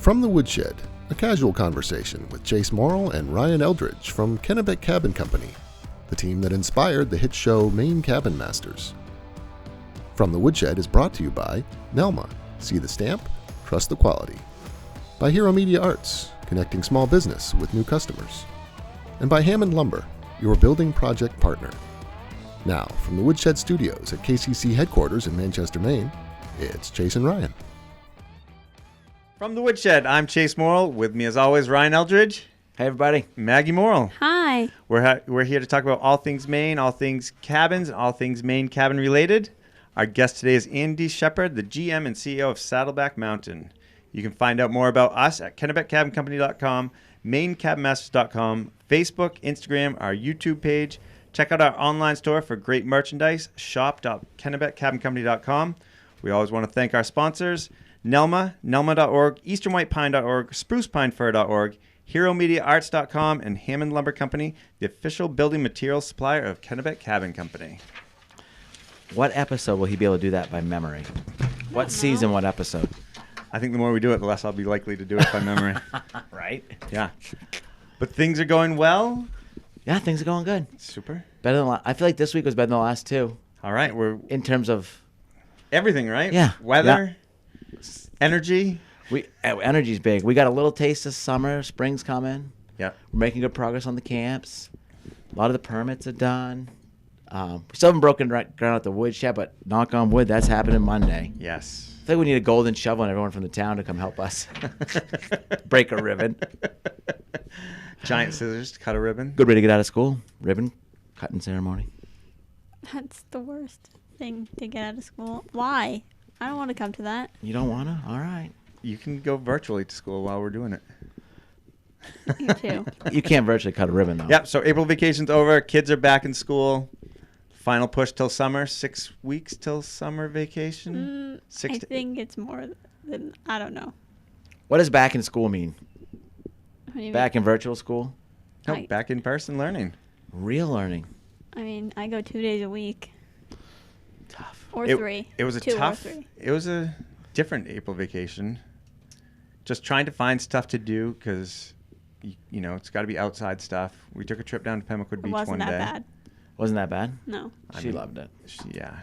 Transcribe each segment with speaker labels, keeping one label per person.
Speaker 1: From the Woodshed, a casual conversation with Chase Morrill and Ryan Eldridge from Kennebec Cabin Company, the team that inspired the hit show Maine Cabin Masters. From the Woodshed is brought to you by Nelma, see the stamp, trust the quality. By Hero Media Arts, connecting small business with new customers. And by Hammond Lumber, your building project partner. Now, from the Woodshed Studios at KCC headquarters in Manchester, Maine, it's Chase and Ryan.
Speaker 2: From the Woodshed, I'm Chase Morrill. With me, as always, Ryan Eldridge.
Speaker 3: Hey, everybody.
Speaker 2: Maggie Morrill.
Speaker 4: Hi.
Speaker 2: We're here to talk about all things Maine, all things cabins, and all things Maine cabin related. Our guest today is Andy Shepard, the GM and CEO of Saddleback Mountain. You can find out more about us at KennebecCabinCompany.com, MaineCabinMasters.com, Facebook, Instagram, our YouTube page. Check out our online store for great merchandise, shop.KennebecCabinCompany.com. We always want to thank our sponsors, Nelma, Nelma.org, EasternWhitePine.org, SprucePineFur.org, HeroMediaArts.com, and Hammond Lumber Company, the official building materials supplier of Kennebec Cabin Company.
Speaker 3: What episode will he be able to do that by memory? What season, what episode?
Speaker 2: I think the more we do it, the less I'll be likely to do it by memory.
Speaker 3: Right?
Speaker 2: Yeah. But things are going well.
Speaker 3: Yeah, things are going good.
Speaker 2: Super.
Speaker 3: Better than I feel like this week was better than the last two.
Speaker 2: All right. We're
Speaker 3: in terms of
Speaker 2: everything, right?
Speaker 3: Yeah.
Speaker 2: Weather, energy.
Speaker 3: Energy's big. We got a little taste this summer. Spring's coming.
Speaker 2: Yeah.
Speaker 3: We're making good progress on the camps. A lot of the permits are done. We still haven't broken ground at the woodshed, but knock on wood, that's happening Monday.
Speaker 2: Yes.
Speaker 3: I think we need a golden shovel and everyone from the town to come help us break a ribbon.
Speaker 2: Giant scissors to cut a ribbon.
Speaker 3: Good way to get out of school. Ribbon cutting ceremony.
Speaker 4: That's the worst thing to get out of school. Why? I don't want to come to that.
Speaker 3: You don't want to? All right.
Speaker 2: You can go virtually to school while we're doing it.
Speaker 4: You too.
Speaker 3: You can't virtually cut a ribbon, though.
Speaker 2: Yep. So April vacation's over. Kids are back in school. Final push till summer. 6 weeks till summer vacation.
Speaker 4: I think it's more than, I don't know.
Speaker 3: What does back in school mean?
Speaker 4: What do you
Speaker 3: Back in virtual school?
Speaker 2: No, back in person learning.
Speaker 3: Real learning.
Speaker 4: I mean, I go 2 days a week.
Speaker 3: Tough.
Speaker 4: Or three.
Speaker 2: It was a
Speaker 4: 2
Speaker 2: tough.
Speaker 4: or 3.
Speaker 2: It was a different April vacation. Just trying to find stuff to do because, you know, it's got to be outside stuff. We took a trip down to Pembroke Beach one day.
Speaker 4: It wasn't that bad.
Speaker 3: Wasn't that bad?
Speaker 4: No.
Speaker 3: She loved it.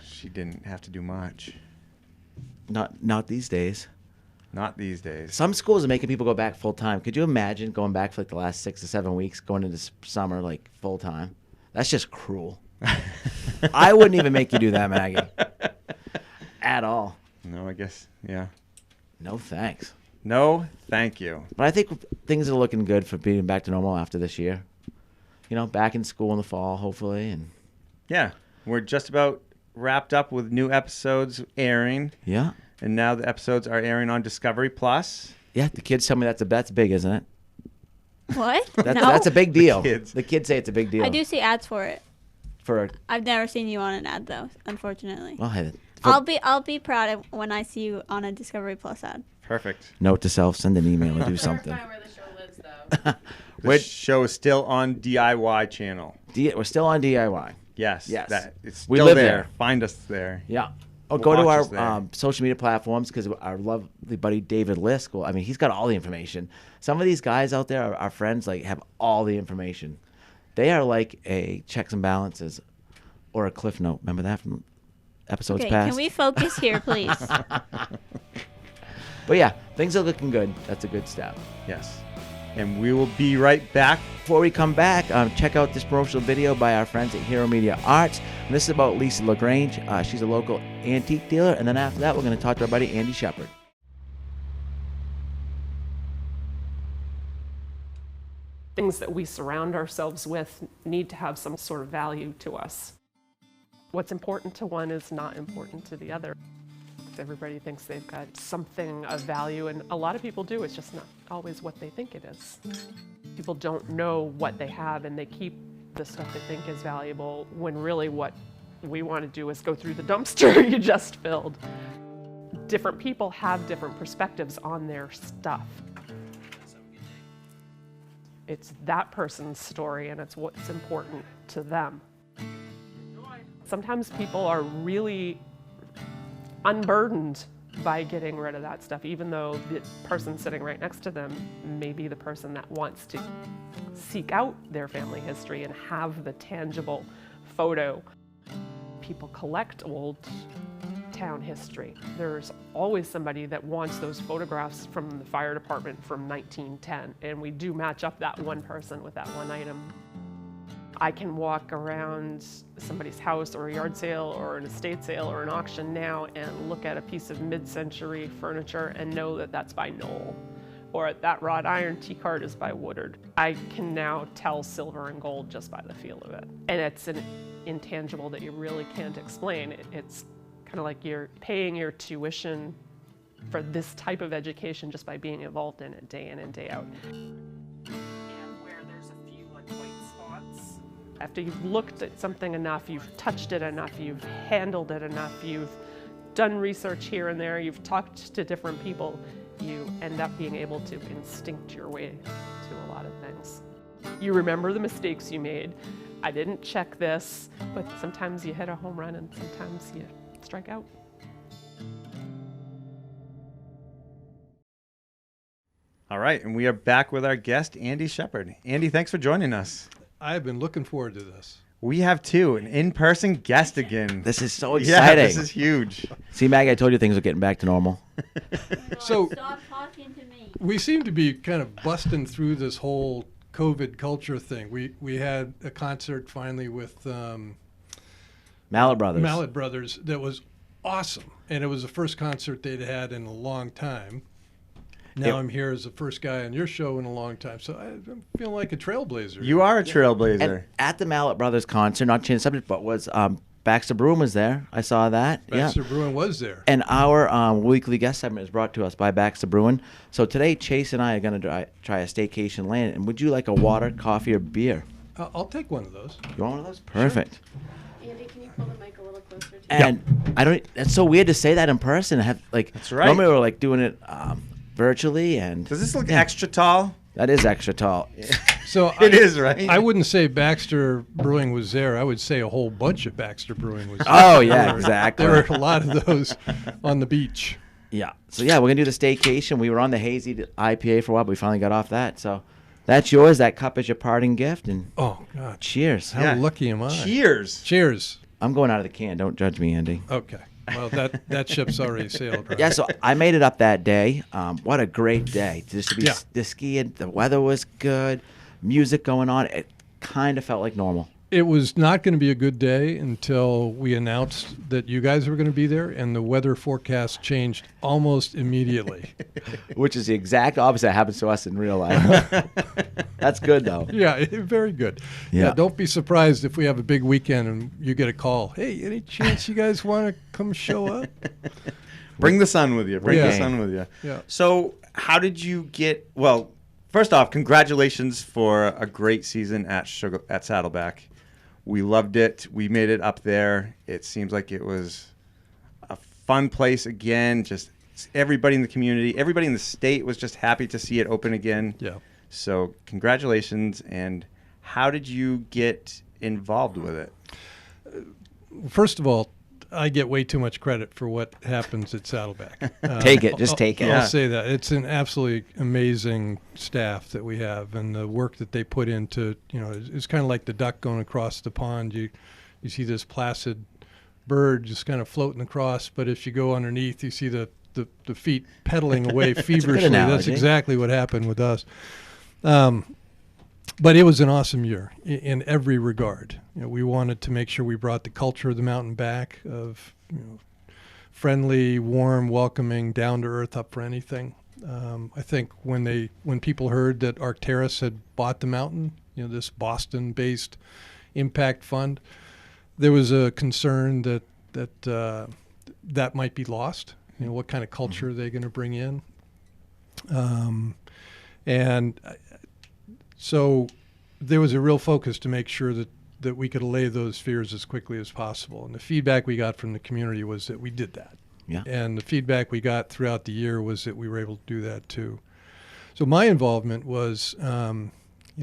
Speaker 2: She didn't have to do much.
Speaker 3: Not these days.
Speaker 2: Not these days.
Speaker 3: Some schools are making people go back full time. Could you imagine going back for like the last 6 to 7 weeks, going into summer like full time? That's just cruel. I wouldn't even make you do that, Maggie. At all.
Speaker 2: No, I guess, yeah.
Speaker 3: No thanks.
Speaker 2: No, thank you.
Speaker 3: But I think things are looking good for being back to normal after this year. You know, back in school in the fall, hopefully. And
Speaker 2: yeah, we're just about wrapped up with new episodes airing.
Speaker 3: Yeah.
Speaker 2: And now the episodes are airing on Discovery Plus.
Speaker 3: Yeah, the kids tell me that's big, isn't it?
Speaker 4: What?
Speaker 3: That's a big deal.
Speaker 2: The
Speaker 3: kids say it's a big deal.
Speaker 4: I do see ads for it.
Speaker 3: For
Speaker 4: I've never seen you on an ad though, unfortunately.
Speaker 3: well, hey,
Speaker 4: I'll be proud when I see you on a Discovery Plus ad.
Speaker 2: Perfect.
Speaker 3: Note to self: send an email or do something.
Speaker 5: Clarify where the show lives, though.
Speaker 2: The show is still on DIY channel.
Speaker 3: We're still on DIY.
Speaker 2: Yes.
Speaker 3: Yes.
Speaker 2: It's
Speaker 3: We
Speaker 2: still
Speaker 3: live
Speaker 2: there.
Speaker 3: there.
Speaker 2: Find us there.
Speaker 3: Yeah. Or go to
Speaker 2: Watch us
Speaker 3: our
Speaker 2: there.
Speaker 3: social media platforms because our lovely buddy David Lisk. Well, I mean, he's got all the information. Some of these guys out there, our friends, like have all the information. They are like a checks and balances or a cliff note. Remember that from episodes
Speaker 4: Okay,
Speaker 3: past?
Speaker 4: can we focus here, please?
Speaker 3: But yeah, things are looking good. That's a good step.
Speaker 2: Yes. And we will be right back.
Speaker 3: Before we come back, check out this promotional video by our friends at Hero Media Arts. And this is about Lisa LaGrange. She's a local antique dealer. And then after that, we're going to talk to our buddy Andy Shepard.
Speaker 5: Things that we surround ourselves with need to have some sort of value to us. What's important to one is not important to the other. Everybody thinks they've got something of value, and a lot of people do. It's just not always what they think it is. People don't know what they have, and they keep the stuff they think is valuable when really what we want to do is go through the dumpster you just filled. Different people have different perspectives on their stuff. It's that person's story, and it's what's important to them. Sometimes people are really unburdened by getting rid of that stuff, even though the person sitting right next to them may be the person that wants to seek out their family history and have the tangible photo. People collect old town history. There's always somebody that wants those photographs from the fire department from 1910, and we do match up that one person with that one item. I can walk around somebody's house or a yard sale or an estate sale or an auction now and look at a piece of mid-century furniture and know that that's by Knoll, or that wrought iron T-card is by Woodard. I can now tell silver and gold just by the feel of it. And it's an intangible that you really can't explain. It's kind of like you're paying your tuition for this type of education just by being involved in it day in and day out. After you've looked at something enough, you've touched it enough, you've handled it enough, you've done research here and there, you've talked to different people, you end up being able to instinct your way to a lot of things. You remember the mistakes you made. I didn't check this, but sometimes you hit a home run and sometimes you strike out.
Speaker 2: All right, and we are back with our guest, Andy Shepard. Andy, thanks for joining us.
Speaker 6: I've been looking forward to this.
Speaker 2: We have too, an in-person guest again.
Speaker 3: This is so exciting.
Speaker 2: Yeah, this is huge.
Speaker 3: See, Maggie, I told you things were getting back to normal.
Speaker 6: So
Speaker 4: Stop talking to me.
Speaker 6: we seem to be kind of busting through this whole COVID culture thing. We had a concert finally with
Speaker 3: Mallet Brothers.
Speaker 6: Mallet Brothers that was awesome, and it was the first concert they'd had in a long time. Now I'm here as the first guy on your show in a long time, so I'm feeling like a trailblazer.
Speaker 2: You are a trailblazer.
Speaker 3: And at the Mallet Brothers concert, not to change the subject, but was Baxter Bruin was there. I saw that.
Speaker 6: Baxter
Speaker 3: yeah.
Speaker 6: Bruin was there.
Speaker 3: And our weekly guest segment is brought to us by Baxter Bruin. So today, Chase and I are going to try a staycation land. And would you like a water, coffee, or beer?
Speaker 6: I'll take one of those.
Speaker 3: You want one of those? Perfect.
Speaker 5: Andy, can you pull the mic a little closer to you?
Speaker 3: And I don't. It's so weird to say that in person.
Speaker 2: That's right.
Speaker 3: Normally we're like doing it virtually, and
Speaker 2: Does this look extra tall?
Speaker 3: that is extra tall.
Speaker 6: So
Speaker 2: It is, right?
Speaker 6: I wouldn't say Baxter Brewing was there. I would say a whole bunch of Baxter Brewing was there.
Speaker 3: Oh yeah, exactly.
Speaker 6: There were a lot of those on the beach.
Speaker 3: Yeah. So yeah, we're gonna do the staycation. We were on the hazy IPA for a while, but we finally got off that. So that's yours. That cup is your parting gift, and
Speaker 6: Oh, God.
Speaker 3: cheers.
Speaker 6: How lucky am I?
Speaker 2: Cheers.
Speaker 6: Cheers.
Speaker 3: I'm going out of the can. Don't judge me, Andy.
Speaker 6: Okay. Well, that ship's already sailed, right?
Speaker 3: Yeah, so I made it up that day. What a great day. Just to be
Speaker 6: Yeah.
Speaker 3: the skiing. The weather was good. Music going on. It kind of felt like normal.
Speaker 6: It was not going to be a good day until we announced that you guys were going to be there, and the weather forecast changed almost immediately.
Speaker 3: Which is the exact opposite that happens to us in real life. That's good, though.
Speaker 6: Yeah, very good.
Speaker 3: Yeah.
Speaker 6: Don't be surprised if we have a big weekend and you get a call. Hey, any chance you guys want to come show up?
Speaker 2: Bring the sun with you. Bring the
Speaker 6: Yeah.
Speaker 2: sun with you.
Speaker 6: Yeah.
Speaker 2: So how did you get, well, first off, congratulations for a great season at Saddleback. We loved it. We made it up there. It seems like it was a fun place again. Just everybody in the community, everybody in the state was just happy to see it open again.
Speaker 6: Yeah.
Speaker 2: So congratulations. And how did you get involved with it?
Speaker 6: First of all, I get way too much credit for what happens at Saddleback.
Speaker 3: Take it. Just take it.
Speaker 2: Yeah.
Speaker 6: I'll say that. It's an absolutely amazing staff that we have, and the work that they put into, it's kind of like the duck going across the pond. You see this placid bird just kind of floating across, but if you go underneath, you see the feet pedaling away feverishly. That's
Speaker 3: analogy.
Speaker 6: exactly what happened with us. But it was an awesome year in every regard. We wanted to make sure we brought the culture of the mountain back, of friendly, warm, welcoming, down to earth, up for anything. I think when people heard that Arcturus had bought the mountain, this Boston-based impact fund, there was a concern that might be lost. What kind of culture are they going to bring in? So there was a real focus to make sure that we could allay those fears as quickly as possible. And the feedback we got from the community was that we did that.
Speaker 3: Yeah.
Speaker 6: And the feedback we got throughout the year was that we were able to do that too. So my involvement was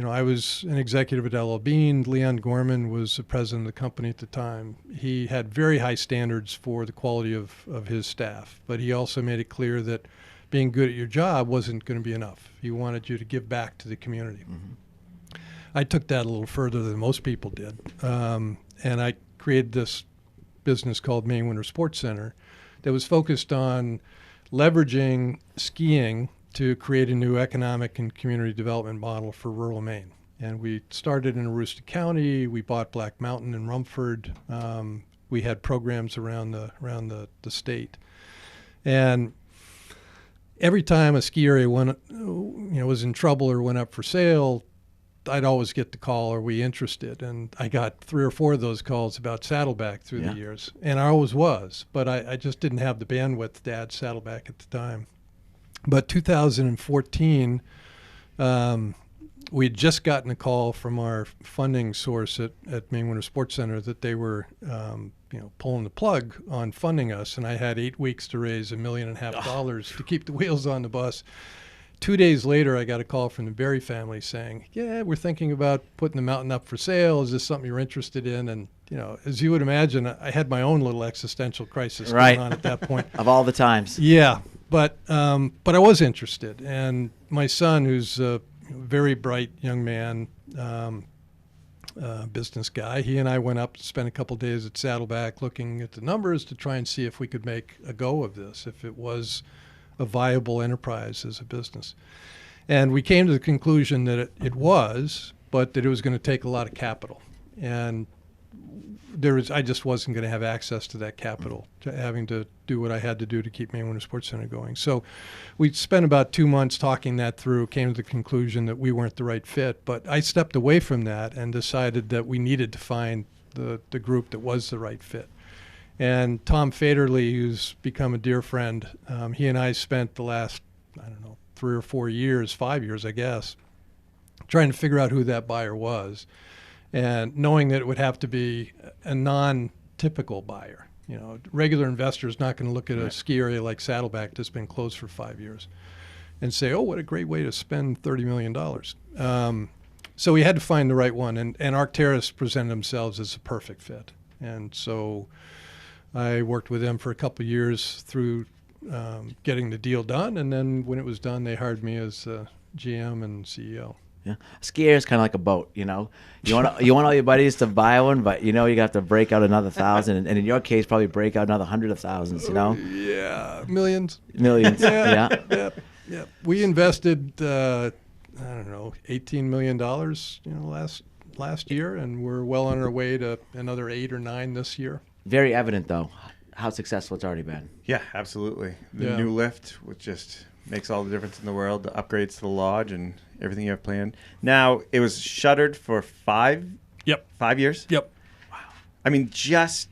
Speaker 6: I was an executive at L.L. Bean. Leon Gorman was the president of the company at the time. He had very high standards for the quality of his staff, but he also made it clear that being good at your job wasn't going to be enough. He wanted you to give back to the community. Mm-hmm. I took that a little further than most people did, and I created this business called Maine Winter Sports Center that was focused on leveraging skiing to create a new economic and community development model for rural Maine. And we started in Aroostook County. We bought Black Mountain and Rumford. We had programs around the state. And every time a ski area was in trouble or went up for sale, I'd always get the call, are we interested? And I got 3 or 4 of those calls about Saddleback through the years. And I always was, but I just didn't have the bandwidth to add Saddleback at the time. But 2014, we had just gotten a call from our funding source at Maine Winter Sports Center that they were pulling the plug on funding us. And I had 8 weeks to raise $1.5 million to keep the wheels on the bus. 2 days later, I got a call from the Berry family saying, yeah, we're thinking about putting the mountain up for sale. Is this something you're interested in? And, as you would imagine, I had my own little existential crisis going on at that point.
Speaker 3: Of all the times.
Speaker 6: Yeah, but I was interested. And my son, who's a very bright young man, business guy, he and I went up to spend a couple days at Saddleback looking at the numbers to try and see if we could make a go of this, if it was a viable enterprise as a business. And we came to the conclusion that it was, but that it was going to take a lot of capital. And I just wasn't going to have access to that capital, to having to do what I had to do to keep Maine Winter Sports Center going. So we spent about 2 months talking that through, came to the conclusion that we weren't the right fit. But I stepped away from that and decided that we needed to find the group that was the right fit. And Tom Faderly, who's become a dear friend, he and I spent the last, 3 or 4 years, 5 years, I guess, trying to figure out who that buyer was, and knowing that it would have to be a non-typical buyer. Regular investor's not going to look at a ski area like Saddleback that's been closed for 5 years and say, oh, what a great way to spend $30 million. So we had to find the right one, and Arc'teryx presented themselves as a perfect fit. And so I worked with them for a couple of years through getting the deal done, and then when it was done, they hired me as GM and CEO.
Speaker 3: Yeah, a ski area is kind of like a boat. You want all your buddies to buy one, but you have to break out another 1,000, and in your case, probably break out another 100 of thousands.
Speaker 6: Yeah, millions.
Speaker 3: Yeah.
Speaker 6: We invested $18 million last year, and we're well on our way to another 8 or 9 this year.
Speaker 3: Very evident, though, how successful it's already been.
Speaker 2: Yeah, absolutely. The new lift, which just makes all the difference in the world, the upgrades to the lodge and everything you have planned. Now, it was shuttered for 5 years?
Speaker 6: Yep.
Speaker 2: Wow. I mean, just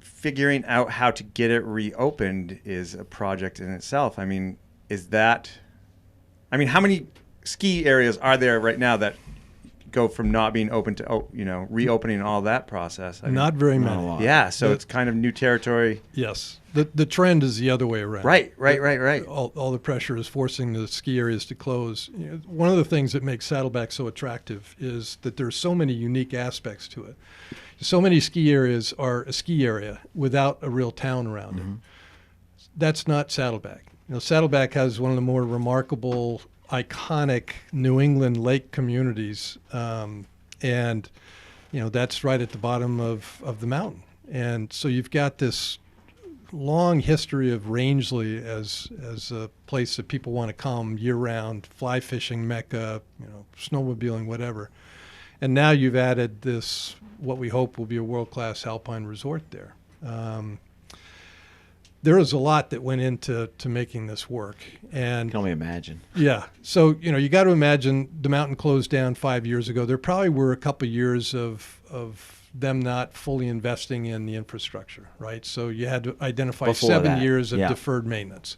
Speaker 2: figuring out how to get it reopened is a project in itself. I mean, how many ski areas are there right now that go from not being open to reopening all that process?
Speaker 6: Not very many.
Speaker 2: Yeah, so it's kind of new territory.
Speaker 6: Yes, the trend is the other way around.
Speaker 2: Right.
Speaker 6: All the pressure is forcing the ski areas to close. One of the things that makes Saddleback so attractive is that there's so many unique aspects to it. So many ski areas are a ski area without a real town around it. That's not Saddleback. Saddleback has one of the more remarkable, iconic New England lake communities, and that's right at the bottom of the mountain. And so you've got this long history of Rangeley as a place that people want to come year-round, fly fishing mecca, snowmobiling, whatever. And now you've added this, what we hope will be a world-class alpine resort there. There was a lot that went into making this work. And
Speaker 3: I can only imagine.
Speaker 6: Yeah. So, you got to imagine the mountain closed down 5 years ago. There probably were a couple of years of them not fully investing in the infrastructure, right? So you had to identify
Speaker 3: Before
Speaker 6: 7
Speaker 3: that,
Speaker 6: years of deferred maintenance.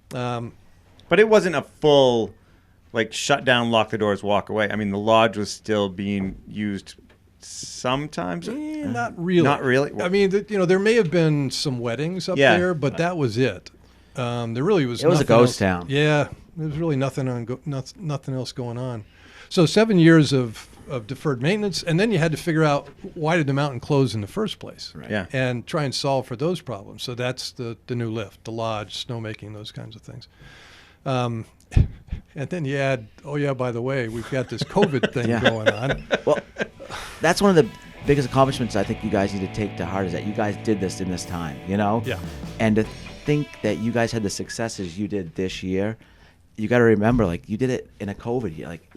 Speaker 2: But it wasn't a full, shut down, lock the doors, walk away. I mean, the lodge was still being used sometimes.
Speaker 6: Not really.
Speaker 2: Not really.
Speaker 6: I mean, there may have been some weddings up there, but that was it. There really was.
Speaker 3: It was a ghost town.
Speaker 6: Yeah, there was really nothing else going on. So 7 years of deferred maintenance, and then you had to figure out why did the mountain close in the first place,
Speaker 3: Right.
Speaker 2: Yeah.
Speaker 6: and try and solve for those problems. So that's the new lift, the lodge, snowmaking, those kinds of things. And then you add, oh yeah, by the way, we've got this COVID thing
Speaker 3: Yeah.
Speaker 6: going on.
Speaker 3: Well, that's one of the biggest accomplishments I think you guys need to take to heart is that you guys did this in this time, you know?
Speaker 6: Yeah.
Speaker 3: And to think that you guys had the successes you did this year, you got to remember, like, you did it in a COVID year. Like,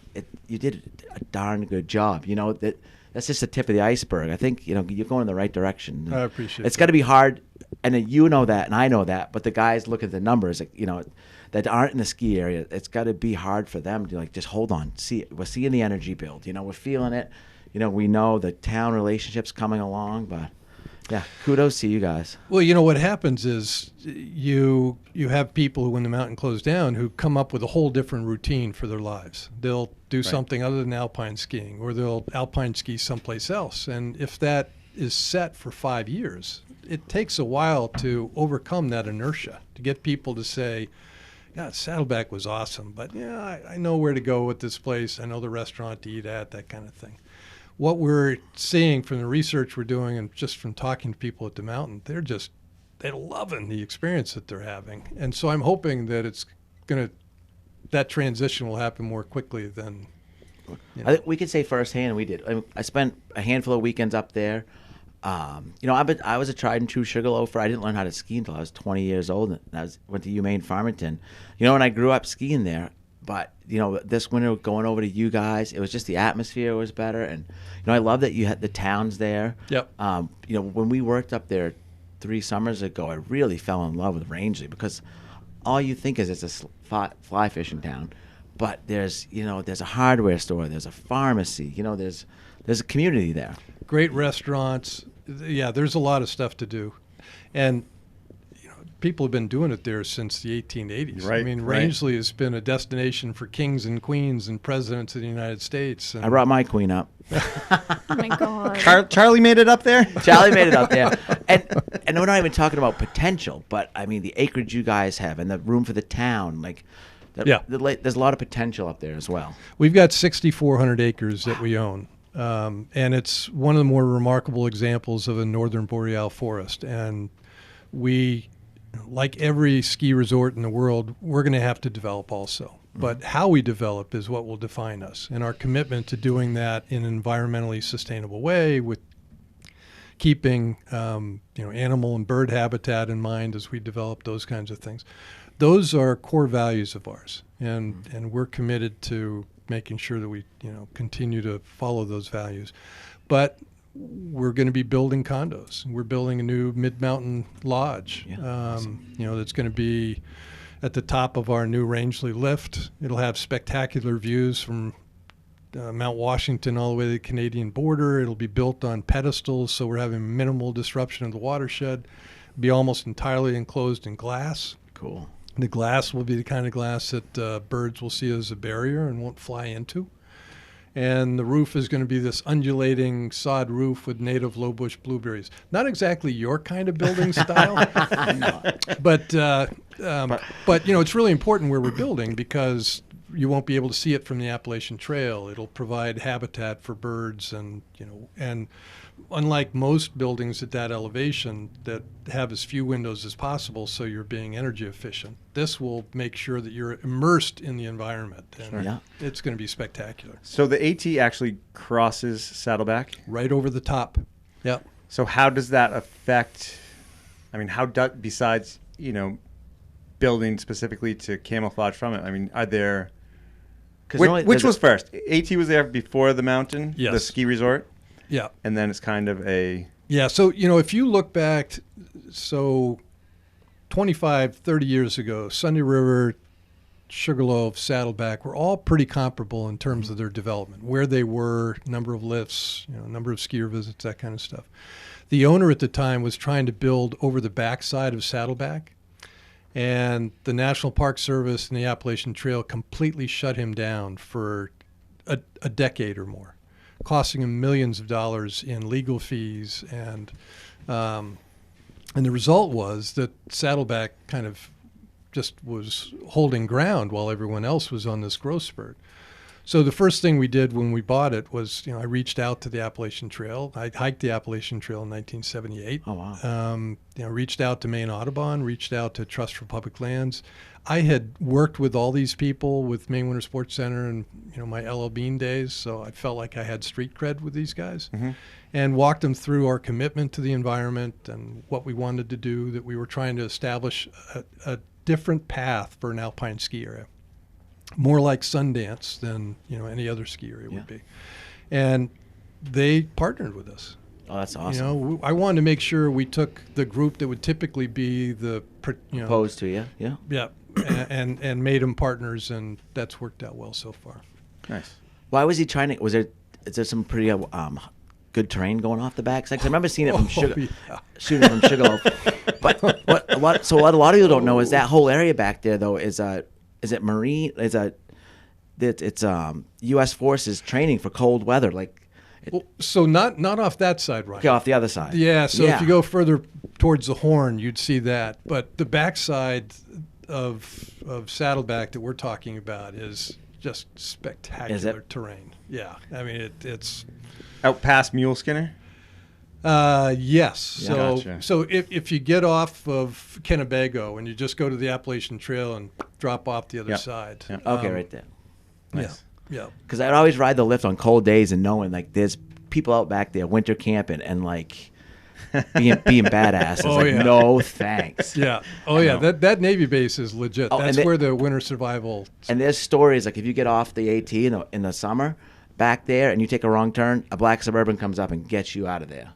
Speaker 3: you did a darn good job. You know, that's just the tip of the iceberg. I think, you know, you're going in the right direction.
Speaker 6: I appreciate
Speaker 3: It's
Speaker 6: that.
Speaker 3: got to be hard, and you know that, and I know that, but the guys look at the numbers, like, you know, that aren't in the ski area. It's got to be hard for them to, like, just hold on. We're seeing the energy build. You know, we're feeling it. You know, we know the town relationships coming along, but yeah, kudos to you guys.
Speaker 6: Well, you know what happens is you have people who, when the mountain closed down, who come up with a whole different routine for their lives. They'll do something other than alpine skiing, or they'll alpine ski someplace else. And if that is set for 5 years, it takes a while to overcome that inertia, to get people to say, yeah, Saddleback was awesome, but yeah, I know where to go with this place. I know the restaurant to eat at, that kind of thing. What we're seeing from the research we're doing and just from talking to people at the mountain, they're loving the experience that they're having. And so I'm hoping that that transition will happen more quickly than, you know.
Speaker 3: I think we could say firsthand we did. I spent a handful of weekends up there. You know, I was a tried and true sugar loafer. I didn't learn how to ski until I was 20 years old, and went to Maine Farmington. You know, and I grew up skiing there. But, you know, this winter going over to you guys, it was just the atmosphere was better. And, you know, I love that you had the towns there.
Speaker 6: Yep.
Speaker 3: You know, when we worked up there 3 summers ago, I really fell in love with Rangeley because all you think is it's a fly fishing town. But there's a hardware store, there's a pharmacy, you know, there's a community there.
Speaker 6: Great restaurants. Yeah, there's a lot of stuff to do. And people have been doing it there since the 1880s.
Speaker 2: Right,
Speaker 6: I mean,
Speaker 2: right.
Speaker 6: Rangeley has been a destination for kings and queens and presidents of the United States. And
Speaker 3: I brought my queen up.
Speaker 4: Oh my god.
Speaker 2: Charlie made it up there?
Speaker 3: Charlie made it up there. And we're not even talking about potential, but I mean the acreage you guys have and the room for the town, like there's a lot of potential up there as well.
Speaker 6: We've got 6,400 acres that we own. And it's one of the more remarkable examples of a northern boreal forest. And we, like every ski resort in the world, we're going to have to develop also. But how we develop is what will define us. And our commitment to doing that in an environmentally sustainable way, with keeping animal and bird habitat in mind as we develop those kinds of things. Those are core values of ours. And we're committed to making sure that we continue to follow those values. But we're going to be building condos. We're building a new mid-mountain lodge. That's going to be at the top of our new Rangeley lift. It'll have spectacular views from Mount Washington all the way to the Canadian border. It'll be built on pedestals, so we're having minimal disruption of the watershed. It'll be almost entirely enclosed in glass.
Speaker 3: Cool.
Speaker 6: The glass will be the kind of glass that birds will see as a barrier and won't fly into. And the roof is going to be this undulating sod roof with native low bush blueberries. Not exactly your kind of building style, but it's really important where we're building because you won't be able to see it from the Appalachian Trail. It'll provide habitat for birds, and unlike most buildings at that elevation that have as few windows as possible, so you're being energy efficient, this will make sure that you're immersed in the environment, and it's going to be spectacular.
Speaker 2: So the AT actually crosses Saddleback?
Speaker 6: Right over the top. Yep.
Speaker 2: So how does that affect, besides, building specifically to camouflage from it, are there, which was first? AT was there before the mountain,
Speaker 6: yes.
Speaker 2: The ski resort?
Speaker 6: Yeah.
Speaker 2: And then it's kind of a...
Speaker 6: Yeah, so, if you look back, 25, 30 years ago, Sunday River, Sugarloaf, Saddleback were all pretty comparable in terms of their development, where they were, number of lifts, number of skier visits, that kind of stuff. The owner at the time was trying to build over the backside of Saddleback, and the National Park Service and the Appalachian Trail completely shut him down for a decade or more, costing him millions of dollars in legal fees, and the result was that Saddleback kind of just was holding ground while everyone else was on this growth spurt. So the first thing we did when we bought it was, I reached out to the Appalachian Trail. I hiked the Appalachian Trail in 1978.
Speaker 3: Oh, wow.
Speaker 6: Reached out to Maine Audubon, reached out to Trust for Public Lands. I had worked with all these people with Maine Winter Sports Center and, my L.L. Bean days, so I felt like I had street cred with these guys.
Speaker 2: Mm-hmm.
Speaker 6: And walked them through our commitment to the environment and what we wanted to do, that we were trying to establish a different path for an alpine ski area. More like Sundance than any other ski area would be, and they partnered with us.
Speaker 3: Oh, that's awesome.
Speaker 6: I wanted to make sure we took the group that would typically be the
Speaker 3: opposed to you,
Speaker 6: yeah, and made them partners, and that's worked out well so far.
Speaker 2: Nice.
Speaker 3: Why was he trying to? Is there some pretty good terrain going off the backside? 'Cause I remember seeing it from shooting from Sugarloaf. But what a lot of people don't know is that whole area back there though is it Marine? It's U.S. forces training for cold weather.
Speaker 6: So not off that side, right?
Speaker 3: Okay, off the other side.
Speaker 6: Yeah. So if you go further towards the Horn, you'd see that. But the backside of Saddleback that we're talking about is just spectacular terrain. Yeah. I mean, it's
Speaker 2: out past Mule Skinner.
Speaker 6: Yes.
Speaker 2: Yeah.
Speaker 6: So
Speaker 2: Gotcha.
Speaker 6: so if you get off of Kennebec and you just go to the Appalachian Trail and drop off the other side.
Speaker 2: Yep.
Speaker 3: Okay, right there.
Speaker 2: Nice.
Speaker 6: Yeah.
Speaker 3: Because I'd always ride the lift on cold days and knowing there's people out back there winter camping and being badasses. No thanks.
Speaker 6: Yeah. Oh yeah. That Navy base is legit. That's where the winter survival.
Speaker 3: And there's stories if you get off the AT in the summer back there and you take a wrong turn, a black Suburban comes up and gets you out of there.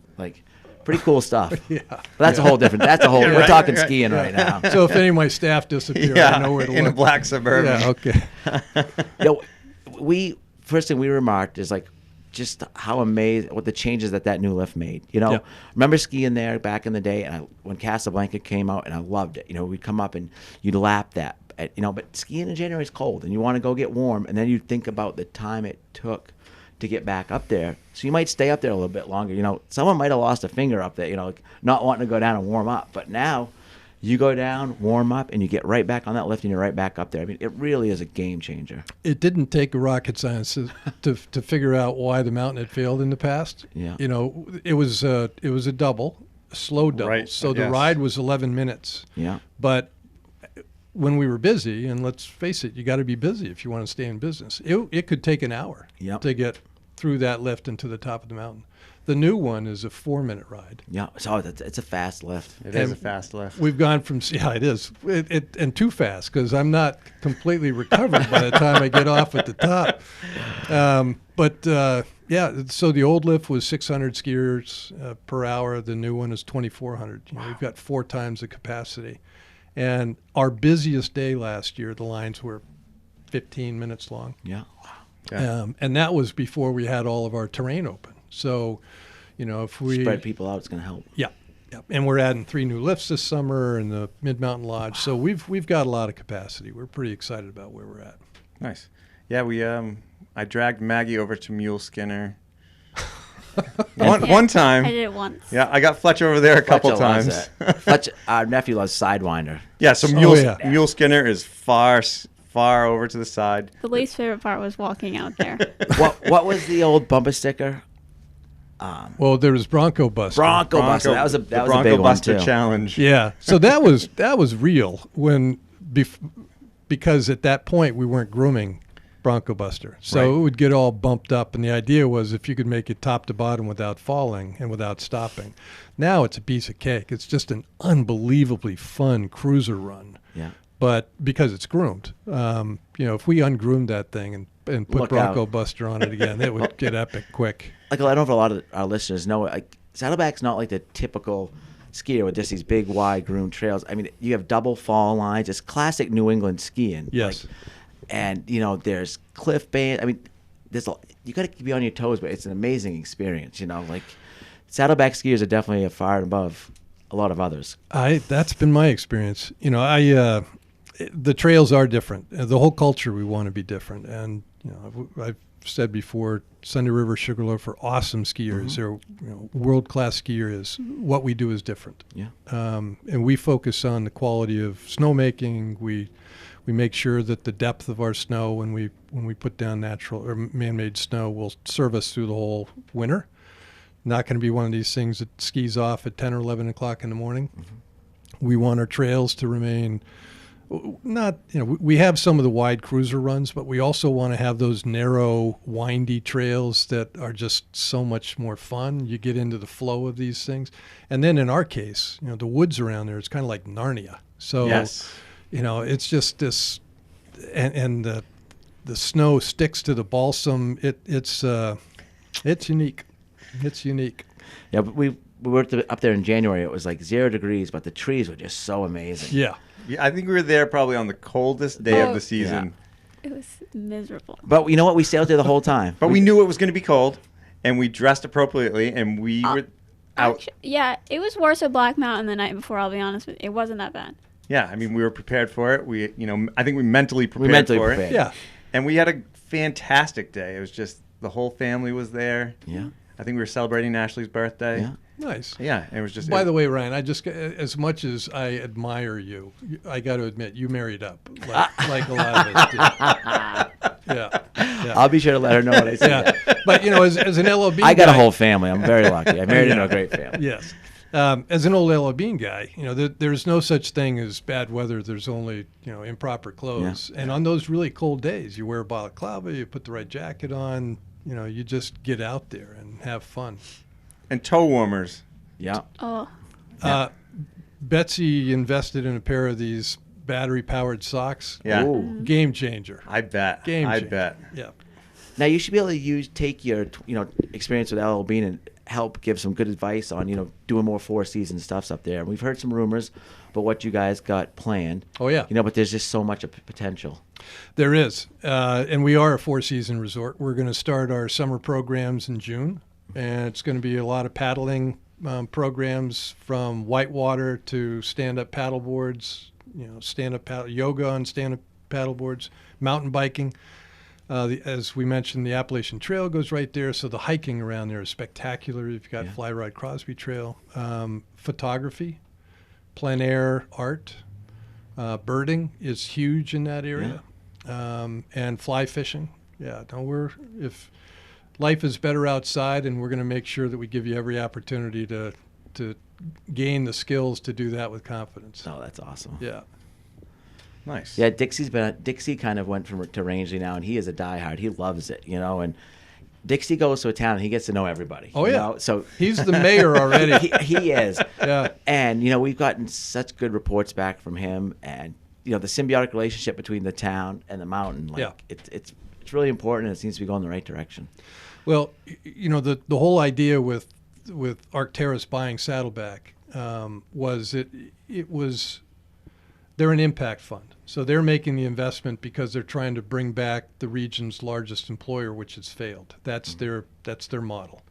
Speaker 3: Pretty cool stuff.
Speaker 6: Yeah.
Speaker 3: But that's a whole different. That's a whole. We're talking skiing right now.
Speaker 6: So if any of my staff disappear, I know where to look.
Speaker 2: In a black Suburban.
Speaker 6: Yeah. Okay.
Speaker 3: First thing we remarked is just how amazing what the changes that new lift made. Remember skiing there back in the day, and when Casablanca came out, and I loved it. We'd come up and you'd lap that. But skiing in January is cold, and you want to go get warm, and then you think about the time it took to get back up there. So you might stay up there a little bit longer. Someone might have lost a finger up there, not wanting to go down and warm up. But now you go down, warm up, and you get right back on that lift and you're right back up there. I mean, it really is a game changer.
Speaker 6: It didn't take a rocket science to figure out why the mountain had failed in the past.
Speaker 3: Yeah.
Speaker 6: It was a double, a slow double.
Speaker 2: Right.
Speaker 6: So the ride was 11 minutes.
Speaker 3: Yeah.
Speaker 6: But when we were busy, and let's face it, you got to be busy if you want to stay in business. It could take an hour to get through that lift and to the top of the mountain. The new one is a 4-minute ride.
Speaker 3: Yeah, so it's a fast lift.
Speaker 2: It is a fast lift.
Speaker 6: We've gone from it is and too fast because I'm not completely recovered by the time I get off at the top. So the old lift was 600 skiers per hour. The new one is 2,400. We've got 4 times the capacity. And our busiest day last year, the lines were 15 minutes long.
Speaker 3: Yeah.
Speaker 6: And that was before we had all of our terrain open. So, if we
Speaker 3: spread people out, it's going to help.
Speaker 6: Yeah. And we're adding 3 new lifts this summer in the Mid Mountain Lodge. Wow. So we've got a lot of capacity. We're pretty excited about where we're at.
Speaker 2: Nice. Yeah, I dragged Maggie over to Mule Skinner. One time.
Speaker 4: I did it once.
Speaker 2: Yeah, I got Fletcher over there a couple times.
Speaker 3: Fletcher, our nephew loves Sidewinder.
Speaker 2: Yeah, so Mule Skinner is far over to the side.
Speaker 4: The least favorite part was walking out there.
Speaker 3: What was the old bumper sticker?
Speaker 6: Well, there was Bronco Buster.
Speaker 3: Bronco Buster. That was a big
Speaker 2: Bronco Buster
Speaker 3: one too.
Speaker 2: challenge.
Speaker 6: Yeah. So that was real because at that point we weren't grooming Bronco Buster. So it would get all bumped up, and the idea was if you could make it top to bottom without falling and without stopping. Now it's a piece of cake. It's just an unbelievably fun cruiser run.
Speaker 3: Yeah.
Speaker 6: But because it's groomed, if we ungroomed that thing and put Bronco Buster on it again, it would get epic quick.
Speaker 3: I don't know if a lot of our listeners know, Saddleback's not like the typical skier with just these big, wide, groomed trails. I mean, you have double fall lines. It's classic New England skiing.
Speaker 6: Yes.
Speaker 3: And, there's cliff band. I mean, you got to be on your toes, but it's an amazing experience, Saddleback skiers are definitely far above a lot of others.
Speaker 6: That's been my experience. The trails are different. The whole culture, we want to be different. And, I've said before, Sunday River, Sugarloaf are awesome skiers.
Speaker 3: Mm-hmm.
Speaker 6: They're world-class skiers. What we do is different.
Speaker 3: Yeah.
Speaker 6: And we focus on the quality of snowmaking. We We make sure that the depth of our snow when we put down natural or man-made snow will serve us through the whole winter. Not going to be one of these things that skis off at 10 or 11 o'clock in the morning. Mm-hmm. We want our trails to remain not, we have some of the wide cruiser runs, but we also want to have those narrow, windy trails that are just so much more fun. You get into the flow of these things. And then in our case, the woods around there, it's kind of like Narnia. So,
Speaker 2: Yes.
Speaker 6: It's just this, and the snow sticks to the balsam. It's unique. It's unique.
Speaker 3: Yeah, but we were up there in January. It was like 0 degrees, but the trees were just so amazing.
Speaker 6: Yeah.
Speaker 2: Yeah, I think we were there probably on the coldest day of the season.
Speaker 4: It was miserable.
Speaker 3: But you know what? We stayed out there the whole time.
Speaker 2: But we knew it was going to be cold, and we dressed appropriately, and we were out.
Speaker 4: Yeah, it was worse at Black Mountain the night before, I'll be honest with you. It wasn't that bad.
Speaker 2: Yeah, I mean, we were prepared for it. I think we mentally prepared for it.
Speaker 6: Yeah.
Speaker 2: And we had a fantastic day. It was just the whole family was there.
Speaker 3: Yeah.
Speaker 2: I think we were celebrating Ashley's birthday.
Speaker 3: Yeah.
Speaker 6: Nice.
Speaker 2: Yeah, and it was just.
Speaker 6: By the way, Ryan, as much as I admire you, I got to admit, you married up, like a lot of us did. Yeah.
Speaker 3: I'll be sure to let her know what I said.
Speaker 6: Yeah. But, as an LOB
Speaker 3: I got
Speaker 6: guy,
Speaker 3: a whole family. I'm very lucky. I married into a great family.
Speaker 6: Yes. As an old LOB guy, there's no such thing as bad weather. There's only, improper clothes. Yeah. And on those really cold days, you wear a balaclava, you put the right jacket on, you just get out there and have fun.
Speaker 2: And toe warmers.
Speaker 3: Yeah.
Speaker 4: Oh.
Speaker 6: Betsy invested in a pair of these battery-powered socks.
Speaker 2: Yeah.
Speaker 3: Ooh.
Speaker 6: Game changer.
Speaker 2: I bet.
Speaker 6: Game
Speaker 2: I
Speaker 6: changer.
Speaker 2: bet.
Speaker 6: Yeah.
Speaker 3: Now you should be able to take your experience with LL Bean and help give some good advice on doing more four-season stuffs up there. And we've heard some rumors about what you guys got planned.
Speaker 6: Oh yeah.
Speaker 3: But there's just so much potential.
Speaker 6: There is, and we are a four-season resort. We're going to start our summer programs in June, and it's going to be a lot of paddling programs from whitewater to stand-up paddle boards, yoga on stand-up paddle boards, mountain biking. As we mentioned, the Appalachian Trail goes right there, so the hiking around there is spectacular. You've got Fly Ride Crosby Trail, photography, plein air art, birding is huge in that area, and fly fishing. Yeah, if life is better outside, and we're going to make sure that we give you every opportunity to gain the skills to do that with confidence.
Speaker 3: Oh, that's awesome.
Speaker 6: Yeah.
Speaker 2: Nice.
Speaker 3: Yeah, Dixie kind of went to Rangeley now, and he is a diehard. He loves it, and Dixie goes to a town and he gets to know everybody.
Speaker 6: Oh, yeah.
Speaker 3: So
Speaker 6: he's the mayor already.
Speaker 3: he is.
Speaker 6: Yeah.
Speaker 3: And, we've gotten such good reports back from him, and, the symbiotic relationship between the town and the mountain, it's really important, and it seems to be going the right direction.
Speaker 6: Well, the whole idea with Arcturus buying Saddleback was they're an impact fund. So they're making the investment because they're trying to bring back the region's largest employer, which has failed. That's their model.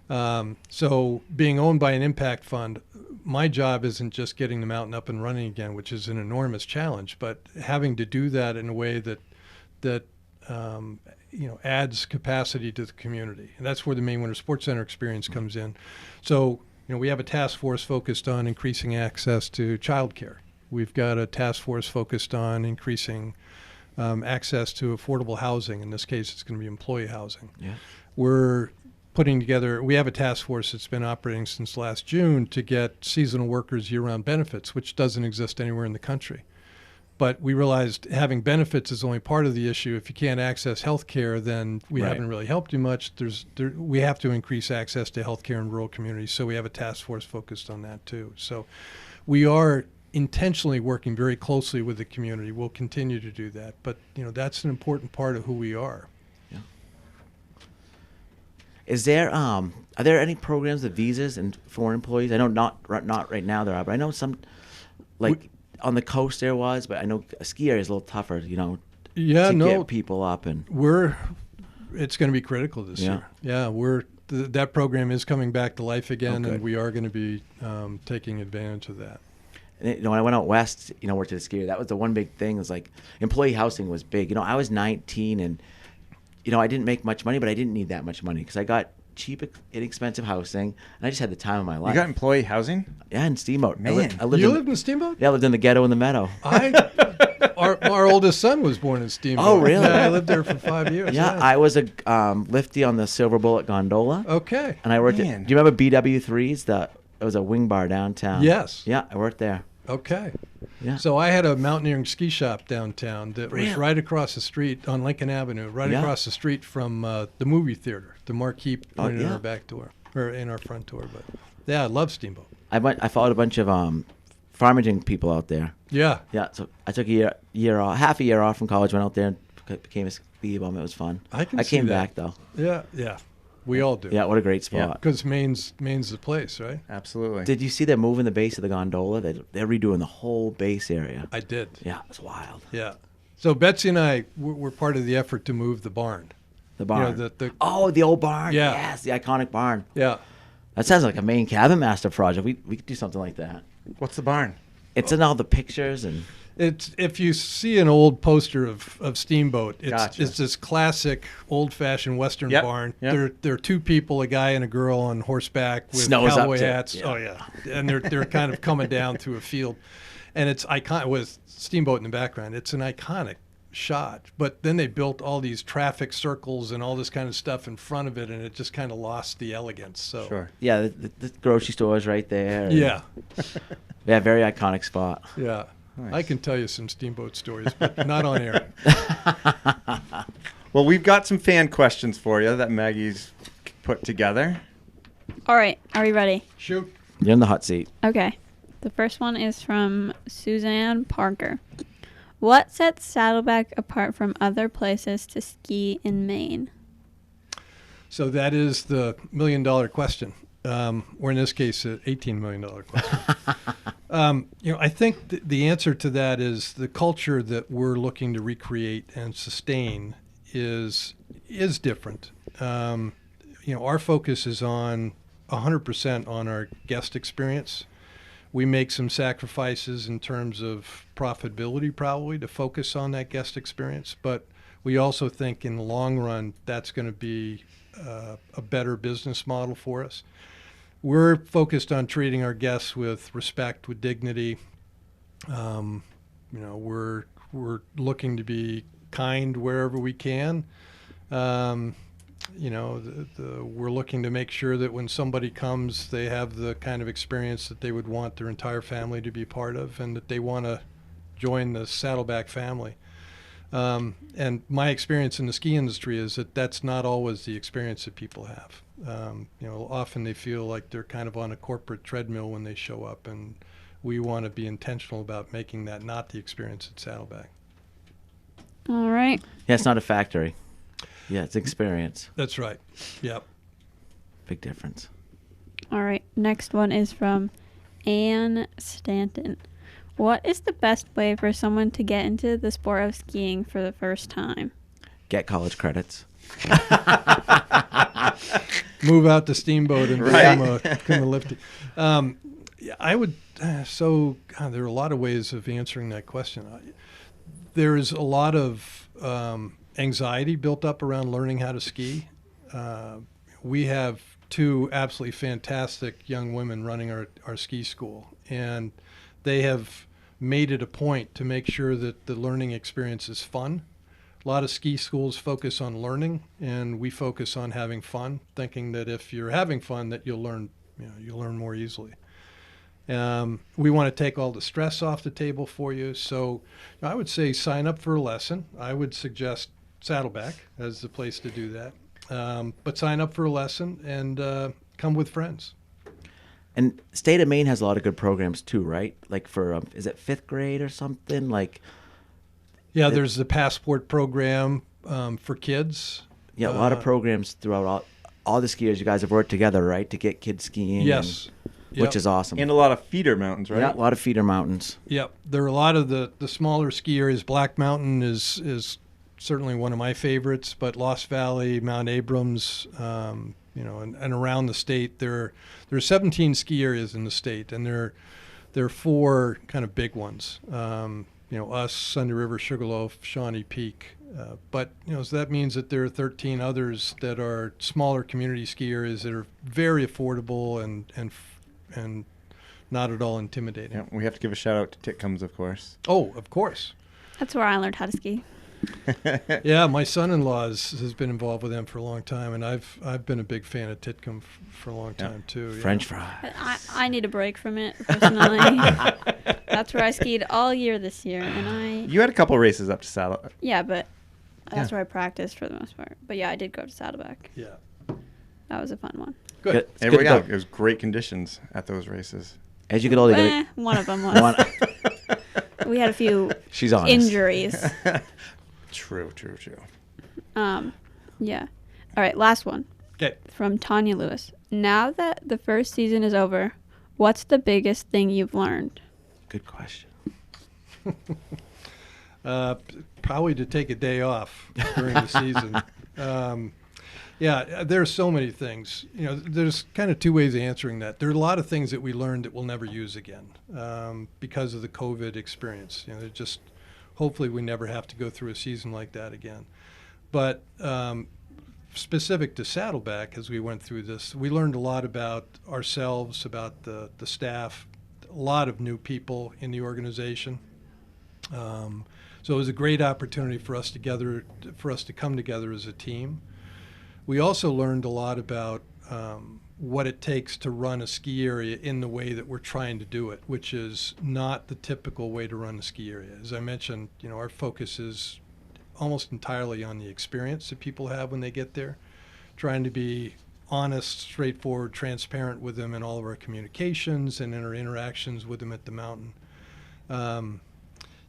Speaker 6: So being owned by an impact fund, my job isn't just getting the mountain up and running again, which is an enormous challenge, but having to do that in a way that adds capacity to the community. And that's where the Maine Winter Sports Center experience comes in. So, we have a task force focused on increasing access to childcare. We've got a task force focused on increasing access to affordable housing. In this case, it's going to be employee housing.
Speaker 3: Yeah.
Speaker 6: We have a task force that's been operating since last June to get seasonal workers year-round benefits, which doesn't exist anywhere in the country. But we realized having benefits is only part of the issue. If you can't access health care, then we haven't really helped you much. We have to increase access to health care in rural communities, so we have a task force focused on that too. So we are intentionally working very closely with the community. We'll continue to do that, but that's an important part of who we are.
Speaker 3: Yeah. Is there are there any programs of visas and foreign employees? I know not right now there are, but I know some on the coast there was, but I know a ski area is a little tougher, to get people up, and
Speaker 6: it's going to be critical this year. Yeah, that program is coming back to life again, and we are going to be taking advantage of that.
Speaker 3: And, when I went out west, worked at a ski area, that was the one big thing, was employee housing was big. I was 19 and, I didn't make much money, but I didn't need that much money because I got cheap, inexpensive housing, and I just had the time of my life.
Speaker 2: You got employee housing?
Speaker 3: Yeah, in Steamboat.
Speaker 2: Man.
Speaker 3: I lived
Speaker 6: You lived in Steamboat?
Speaker 3: Yeah, I lived in the ghetto in the meadow.
Speaker 6: Our oldest son was born in Steamboat.
Speaker 3: Oh, really?
Speaker 6: Yeah, I lived there for 5 years.
Speaker 3: Yeah, I was a lifty on the Silver Bullet gondola.
Speaker 6: Okay.
Speaker 3: And I worked
Speaker 2: Man.
Speaker 3: do you remember BW3s? It was a wing bar downtown.
Speaker 6: Yes.
Speaker 3: Yeah, I worked there.
Speaker 6: Okay.
Speaker 3: Yeah.
Speaker 6: So I had a mountaineering ski shop downtown that was
Speaker 3: Really?
Speaker 6: right across the street on Lincoln Avenue, right
Speaker 3: Yeah.
Speaker 6: across the street from the movie theater. The marquee pointed in
Speaker 3: yeah.
Speaker 6: our back door, or in our front door. But yeah, I love Steamboat.
Speaker 3: I followed a bunch of Farmington people out there.
Speaker 6: Yeah.
Speaker 3: Yeah, so I took a year off, half a year off from college, went out there and became a ski bum. It was fun.
Speaker 6: I can see
Speaker 3: came
Speaker 6: that.
Speaker 3: back though.
Speaker 6: Yeah. Yeah. We all do.
Speaker 3: Yeah, what a great spot.
Speaker 6: Because Maine's the place, right?
Speaker 2: Absolutely.
Speaker 3: Did you see they're moving the base of the gondola? They're redoing the whole base area.
Speaker 6: I did.
Speaker 3: Yeah, it's wild.
Speaker 6: Yeah. So Betsy and I were part of the effort to move the barn.
Speaker 3: The barn.
Speaker 6: You know, the
Speaker 3: the old barn.
Speaker 6: Yeah.
Speaker 3: Yes, the iconic barn.
Speaker 6: yeah.
Speaker 3: That sounds like a Maine Cabin Master project. We could do something like that.
Speaker 2: What's the barn?
Speaker 3: It's in all the pictures and
Speaker 6: It's if you see an old poster of Steamboat,
Speaker 2: Gotcha.
Speaker 6: it's this classic old-fashioned Western
Speaker 2: Yep,
Speaker 6: barn.
Speaker 2: yep.
Speaker 6: There are two people, a guy and a girl on horseback with
Speaker 3: Snows up
Speaker 6: cowboy
Speaker 3: to-
Speaker 6: hats.
Speaker 3: yeah.
Speaker 6: Oh yeah, and they're kind of coming down through a field, and it's iconic with Steamboat in the background. It's an iconic shot, but then they built all these traffic circles and all this kind of stuff in front of it, and it just kind of lost the elegance. So
Speaker 2: Sure.
Speaker 3: yeah, the grocery store is right there. and-
Speaker 6: yeah,
Speaker 3: Yeah, very iconic spot.
Speaker 6: yeah.
Speaker 2: Nice.
Speaker 6: I can tell you some Steamboat stories, but not on air.
Speaker 2: Well, we've got some fan questions for you that Maggie's put together.
Speaker 4: All right, are we ready?
Speaker 6: Shoot.
Speaker 3: You're in the hot seat.
Speaker 4: Okay. The first one is from Suzanne Parker. What sets Saddleback apart from other places to ski in Maine?
Speaker 6: So that is the $1 million question, or in this case, an $18 million question. I think the answer to that is the culture that we're looking to recreate and sustain is different. Our focus is on 100% on our guest experience. We make some sacrifices in terms of profitability probably to focus on that guest experience, but we also think in the long run that's going to be a better business model for us. We're focused on treating our guests with respect, with dignity. We're looking to be kind wherever we can. We're looking to make sure that when somebody comes, they have the kind of experience that they would want their entire family to be part of, and that they want to join the Saddleback family. And my experience in the ski industry is that that's not always the experience that people have. Often they feel like they're kind of on a corporate treadmill when they show up, and we want to be intentional about making that not the experience at Saddleback.
Speaker 4: All right.
Speaker 3: Yeah, it's not a factory. Yeah, it's experience.
Speaker 6: That's right. Yep.
Speaker 3: Big difference.
Speaker 4: All right. Next one is from Ann Stanton. What is the best way for someone to get into the sport of skiing for the first time?
Speaker 3: Get college credits.
Speaker 6: Move out to Steamboat and
Speaker 2: Right.
Speaker 6: become a lifty. I would. There are a lot of ways of answering that question. There is a lot of anxiety built up around learning how to ski. We have two absolutely fantastic young women running our ski school, and they have made it a point to make sure that the learning experience is fun. A lot of ski schools focus on learning, and we focus on having fun, thinking that if you're having fun, that you'll learn more easily. We want to take all the stress off the table for you. So I would say sign up for a lesson. I would suggest Saddleback as the place to do that. But sign up for a lesson and come with friends.
Speaker 3: And state of Maine has a lot of good programs too, right? Like for, is it 5th grade or something? Like,
Speaker 6: Yeah, there's the passport program for kids.
Speaker 3: yeah, a lot of programs throughout all the skiers. You guys have worked together, right, to get kids skiing.
Speaker 6: Yes.
Speaker 3: Which is awesome.
Speaker 2: And a lot of feeder mountains, right?
Speaker 3: Yeah, a lot of feeder mountains.
Speaker 6: Yep. There are a lot of the smaller ski areas. Black Mountain is certainly one of my favorites, but Lost Valley, Mount Abrams, and around the state, there are 17 ski areas in the state, and there are 4 kind of big ones. Us, Sunday River, Sugarloaf, Shawnee Peak. But so that means that there are 13 others that are smaller community ski areas that are very affordable and not at all intimidating.
Speaker 2: Yeah, we have to give a shout out to Titcombs, of course.
Speaker 6: Oh, of course.
Speaker 4: That's where I learned how to ski.
Speaker 6: Yeah, my son-in-law has been involved with them for a long time, and I've been a big fan of Titcomb for a long time too. Yeah.
Speaker 3: French fries.
Speaker 4: But I need a break from it personally. That's where I skied all year this year, and
Speaker 2: You had a couple races up to Saddleback.
Speaker 4: yeah, but that's
Speaker 2: Yeah.
Speaker 4: where I practiced for the most part. But yeah, I did go to Saddleback.
Speaker 6: Yeah.
Speaker 4: That was a fun one.
Speaker 6: Good.
Speaker 3: It's good to
Speaker 2: Yeah,
Speaker 3: go.
Speaker 2: it was great conditions at those races.
Speaker 3: As you get older, you gotta-
Speaker 4: One of them was.
Speaker 3: One-
Speaker 4: We had a few
Speaker 3: she's honest.
Speaker 4: injuries.
Speaker 2: True.
Speaker 4: Yeah. All right, last one.
Speaker 6: Okay.
Speaker 4: From Tanya Lewis. Now that the first season is over, what's the biggest thing you've learned?
Speaker 3: Good question.
Speaker 6: Probably to take a day off during the season. Yeah, there are so many things. There's kind of two ways of answering that. There are a lot of things that we learned that we'll never use again because of the COVID experience. They're just hopefully we never have to go through a season like that again. But specific to Saddleback, as we went through this, we learned a lot about ourselves, about the staff, a lot of new people in the organization. So it was a great opportunity for us to come together as a team. We also learned a lot about what it takes to run a ski area in the way that we're trying to do it, which is not the typical way to run a ski area. As I mentioned, our focus is almost entirely on the experience that people have when they get there, trying to be honest, straightforward, transparent with them in all of our communications and in our interactions with them at the mountain.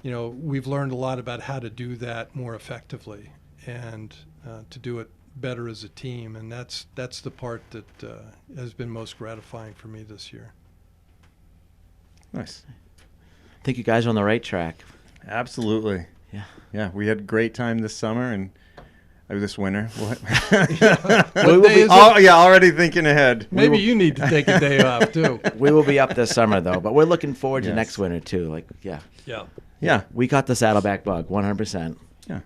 Speaker 6: We've learned a lot about how to do that more effectively and to do it better as a team, and that's the part that has been most gratifying for me this year.
Speaker 2: Nice.
Speaker 3: I think you guys are on the right track.
Speaker 2: Absolutely.
Speaker 3: Yeah.
Speaker 2: We had a great time this summer and this winter.
Speaker 6: What day is it?
Speaker 2: Already thinking ahead.
Speaker 6: Maybe you need to take a day off too.
Speaker 3: We will be up this summer though, but we're looking forward to
Speaker 2: Yes.
Speaker 3: next winter too.
Speaker 2: Yeah.
Speaker 3: We got the Saddleback bug, 100%.
Speaker 2: Yeah.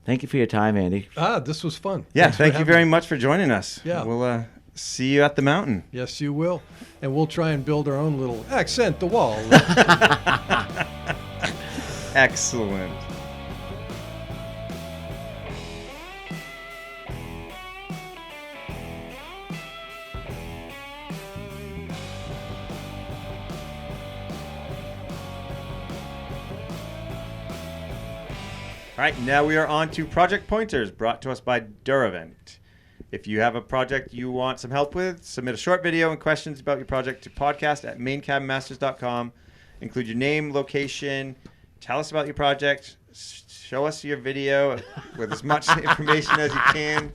Speaker 3: Thank you for your time, Andy.
Speaker 6: This was fun.
Speaker 2: Yeah,
Speaker 6: Thanks for
Speaker 2: thank you
Speaker 6: having
Speaker 2: very
Speaker 6: me.
Speaker 2: much for joining us.
Speaker 6: Yeah.
Speaker 2: We'll see you at the mountain.
Speaker 6: Yes, you will. And we'll try and build our own little accent the wall.
Speaker 2: Excellent. All right, now we are on to Project Pointers, brought to us by Duravent. If you have a project you want some help with, submit a short video and questions about your project to podcast@mainecabinmasters.com. Include your name, location, tell us about your project, show us your video with as much information as you can.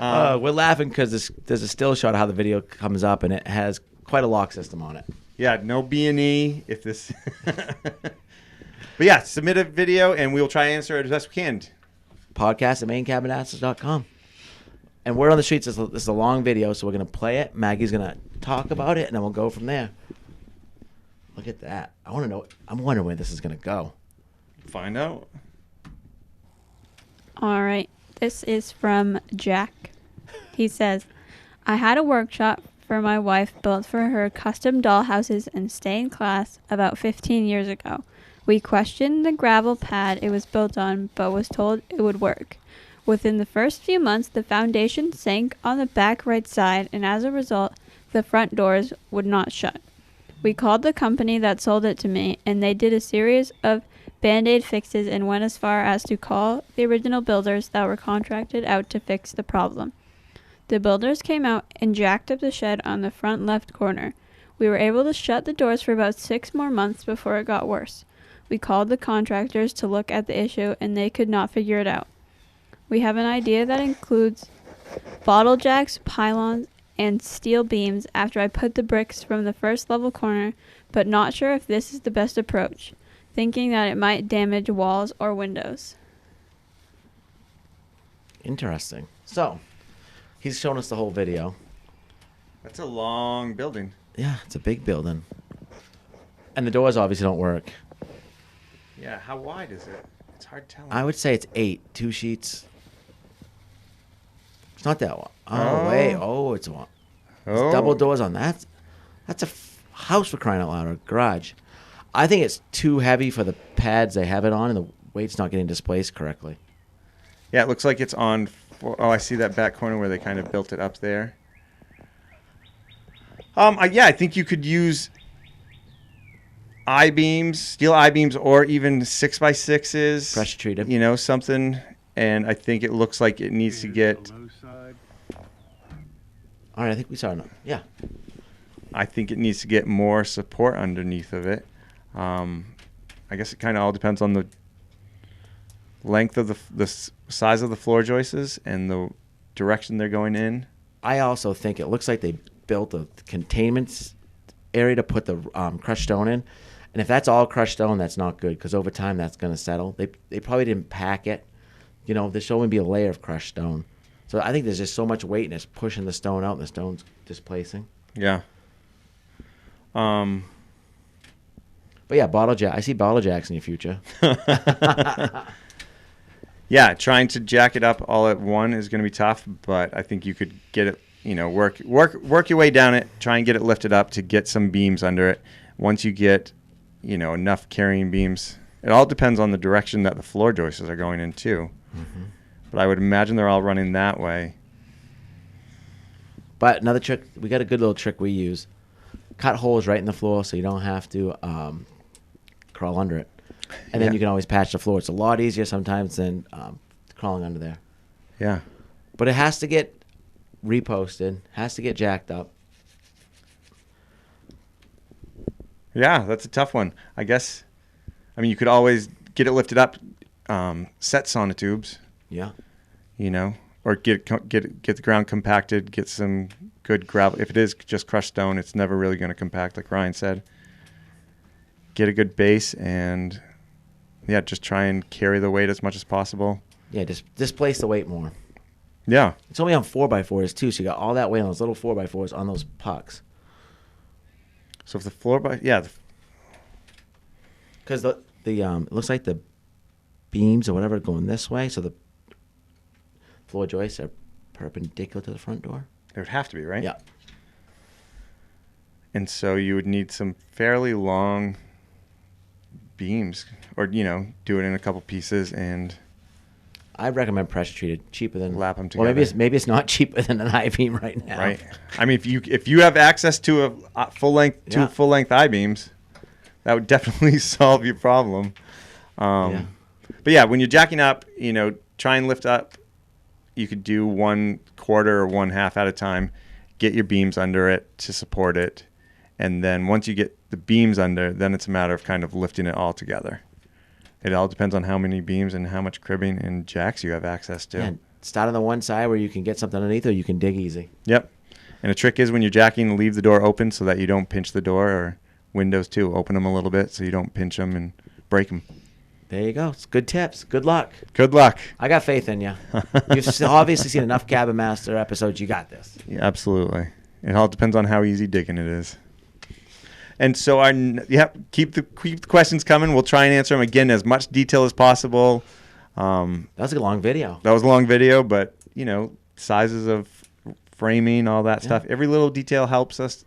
Speaker 3: We're laughing because there's a still shot of how the video comes up, and it has quite a lock system on it.
Speaker 2: Yeah, no B&E if this... But yeah, submit a video and we'll try to answer it as best we can.
Speaker 3: Podcast@mainecabinmasters.com. And word on the streets, this is a long video, so we're going to play it. Maggie's going to talk about it, and then we'll go from there. Look at that. I want to know. I'm wondering where this is going to go.
Speaker 2: Find out.
Speaker 4: All right. This is from Jack. He says, I had a workshop for my wife built for her custom dollhouses and stained glass about 15 years ago. We questioned the gravel pad it was built on, but was told it would work. Within the first few months, the foundation sank on the back right side, and as a result, the front doors would not shut. We called the company that sold it to me, and they did a series of Band-Aid fixes and went as far as to call the original builders that were contracted out to fix the problem. The builders came out and jacked up the shed on the front left corner. We were able to shut the doors for about 6 more months before it got worse. We called the contractors to look at the issue, and they could not figure it out. We have an idea that includes bottle jacks, pylons, and steel beams after I put the bricks from the first level corner, but not sure if this is the best approach, thinking that it might damage walls or windows.
Speaker 3: Interesting. So, he's shown us the whole video.
Speaker 2: That's a long building.
Speaker 3: Yeah, it's a big building. And the doors obviously don't work.
Speaker 2: Yeah, how wide is it? It's hard telling.
Speaker 3: I would say it's 8, 2 sheets. It's not that one.
Speaker 2: Oh.
Speaker 3: Oh, wait. Oh, it's one. It's double doors on that. That's a house for crying out loud, or garage. I think it's too heavy for the pads they have it on, and the weight's not getting displaced correctly.
Speaker 2: Yeah, it looks like it's on. Oh, I see that back corner where they kind of built it up there. I think you could use I-beams, steel I-beams, or even 6x6s.
Speaker 3: Pressure treated.
Speaker 2: You know, something. And I think it looks like it needs to get.
Speaker 3: All right, I think we saw enough. Yeah.
Speaker 2: I think it needs to get more support underneath of it. I guess it kind of all depends on the length of the size of the floor joists and the direction they're going in.
Speaker 3: I also think it looks like they built a containment area to put the crushed stone in. And if that's all crushed stone, that's not good, because over time that's going to settle. They probably didn't pack it. You know, there should only be a layer of crushed stone. So I think there's just so much weight and it's pushing the stone out and the stone's displacing.
Speaker 2: Yeah.
Speaker 3: But yeah, bottle jack. I see bottle jacks in your future.
Speaker 2: Yeah, trying to jack it up all at one is going to be tough, but I think you could get it, you know, work your way down it, try and get it lifted up to get some beams under it. Once you get, you know, enough carrying beams, it all depends on the direction that the floor joists are going in too. Mm-hmm. But I would imagine they're all running that way.
Speaker 3: But another trick, we got a good little trick we use. Cut holes right in the floor so you don't have to crawl under it. And then you can always patch the floor. It's a lot easier sometimes than crawling under there.
Speaker 2: Yeah.
Speaker 3: But it has to get reposted, has to get jacked up.
Speaker 2: Yeah, that's a tough one. I guess, I mean, you could always get it lifted up, set sonotubes.
Speaker 3: Yeah.
Speaker 2: You know, or get the ground compacted, get some good gravel. If it is just crushed stone, it's never really going to compact, like Ryan said. Get a good base and, yeah, just try and carry the weight as much as possible.
Speaker 3: Yeah, just displace the weight more.
Speaker 2: Yeah.
Speaker 3: It's only on 4x4s too, so you got all that weight on those little 4x4s on those pucks.
Speaker 2: So if the floor by, yeah.
Speaker 3: Because the it looks like the beams or whatever are going this way, so the floor joists are perpendicular to the front door.
Speaker 2: It would have to be, right?
Speaker 3: Yeah.
Speaker 2: And so you would need some fairly long beams, or, you know, do it in a couple pieces and
Speaker 3: I recommend pressure treated, cheaper than
Speaker 2: lap them together.
Speaker 3: Well, maybe it's not cheaper than an I-beam right now.
Speaker 2: Right. I mean, if you have access to a full length I-beams, that would definitely solve your problem. But yeah, when you're jacking up, you know, try and lift up. You could do 1/4 or 1/2 at a time. Get your beams under it to support it. And then once you get the beams under, then it's a matter of kind of lifting it all together. It all depends on how many beams and how much cribbing and jacks you have access to.
Speaker 3: Yeah, start on the one side where you can get something underneath, or you can dig easy.
Speaker 2: Yep. And the trick is when you're jacking, leave the door open so that you don't pinch the door, or windows too. Open them a little bit so you don't pinch them and break them.
Speaker 3: There you go. It's good tips. Good luck.
Speaker 2: Good luck.
Speaker 3: I got faith in you. You've obviously seen enough Cabin Master episodes. You got this.
Speaker 2: Yeah, absolutely. It all depends on how easy digging it is. And so keep the questions coming. We'll try and answer them again as much detail as possible.
Speaker 3: That was a long video.
Speaker 2: That was a long video, but you know, sizes of framing, all that stuff. Every little detail helps us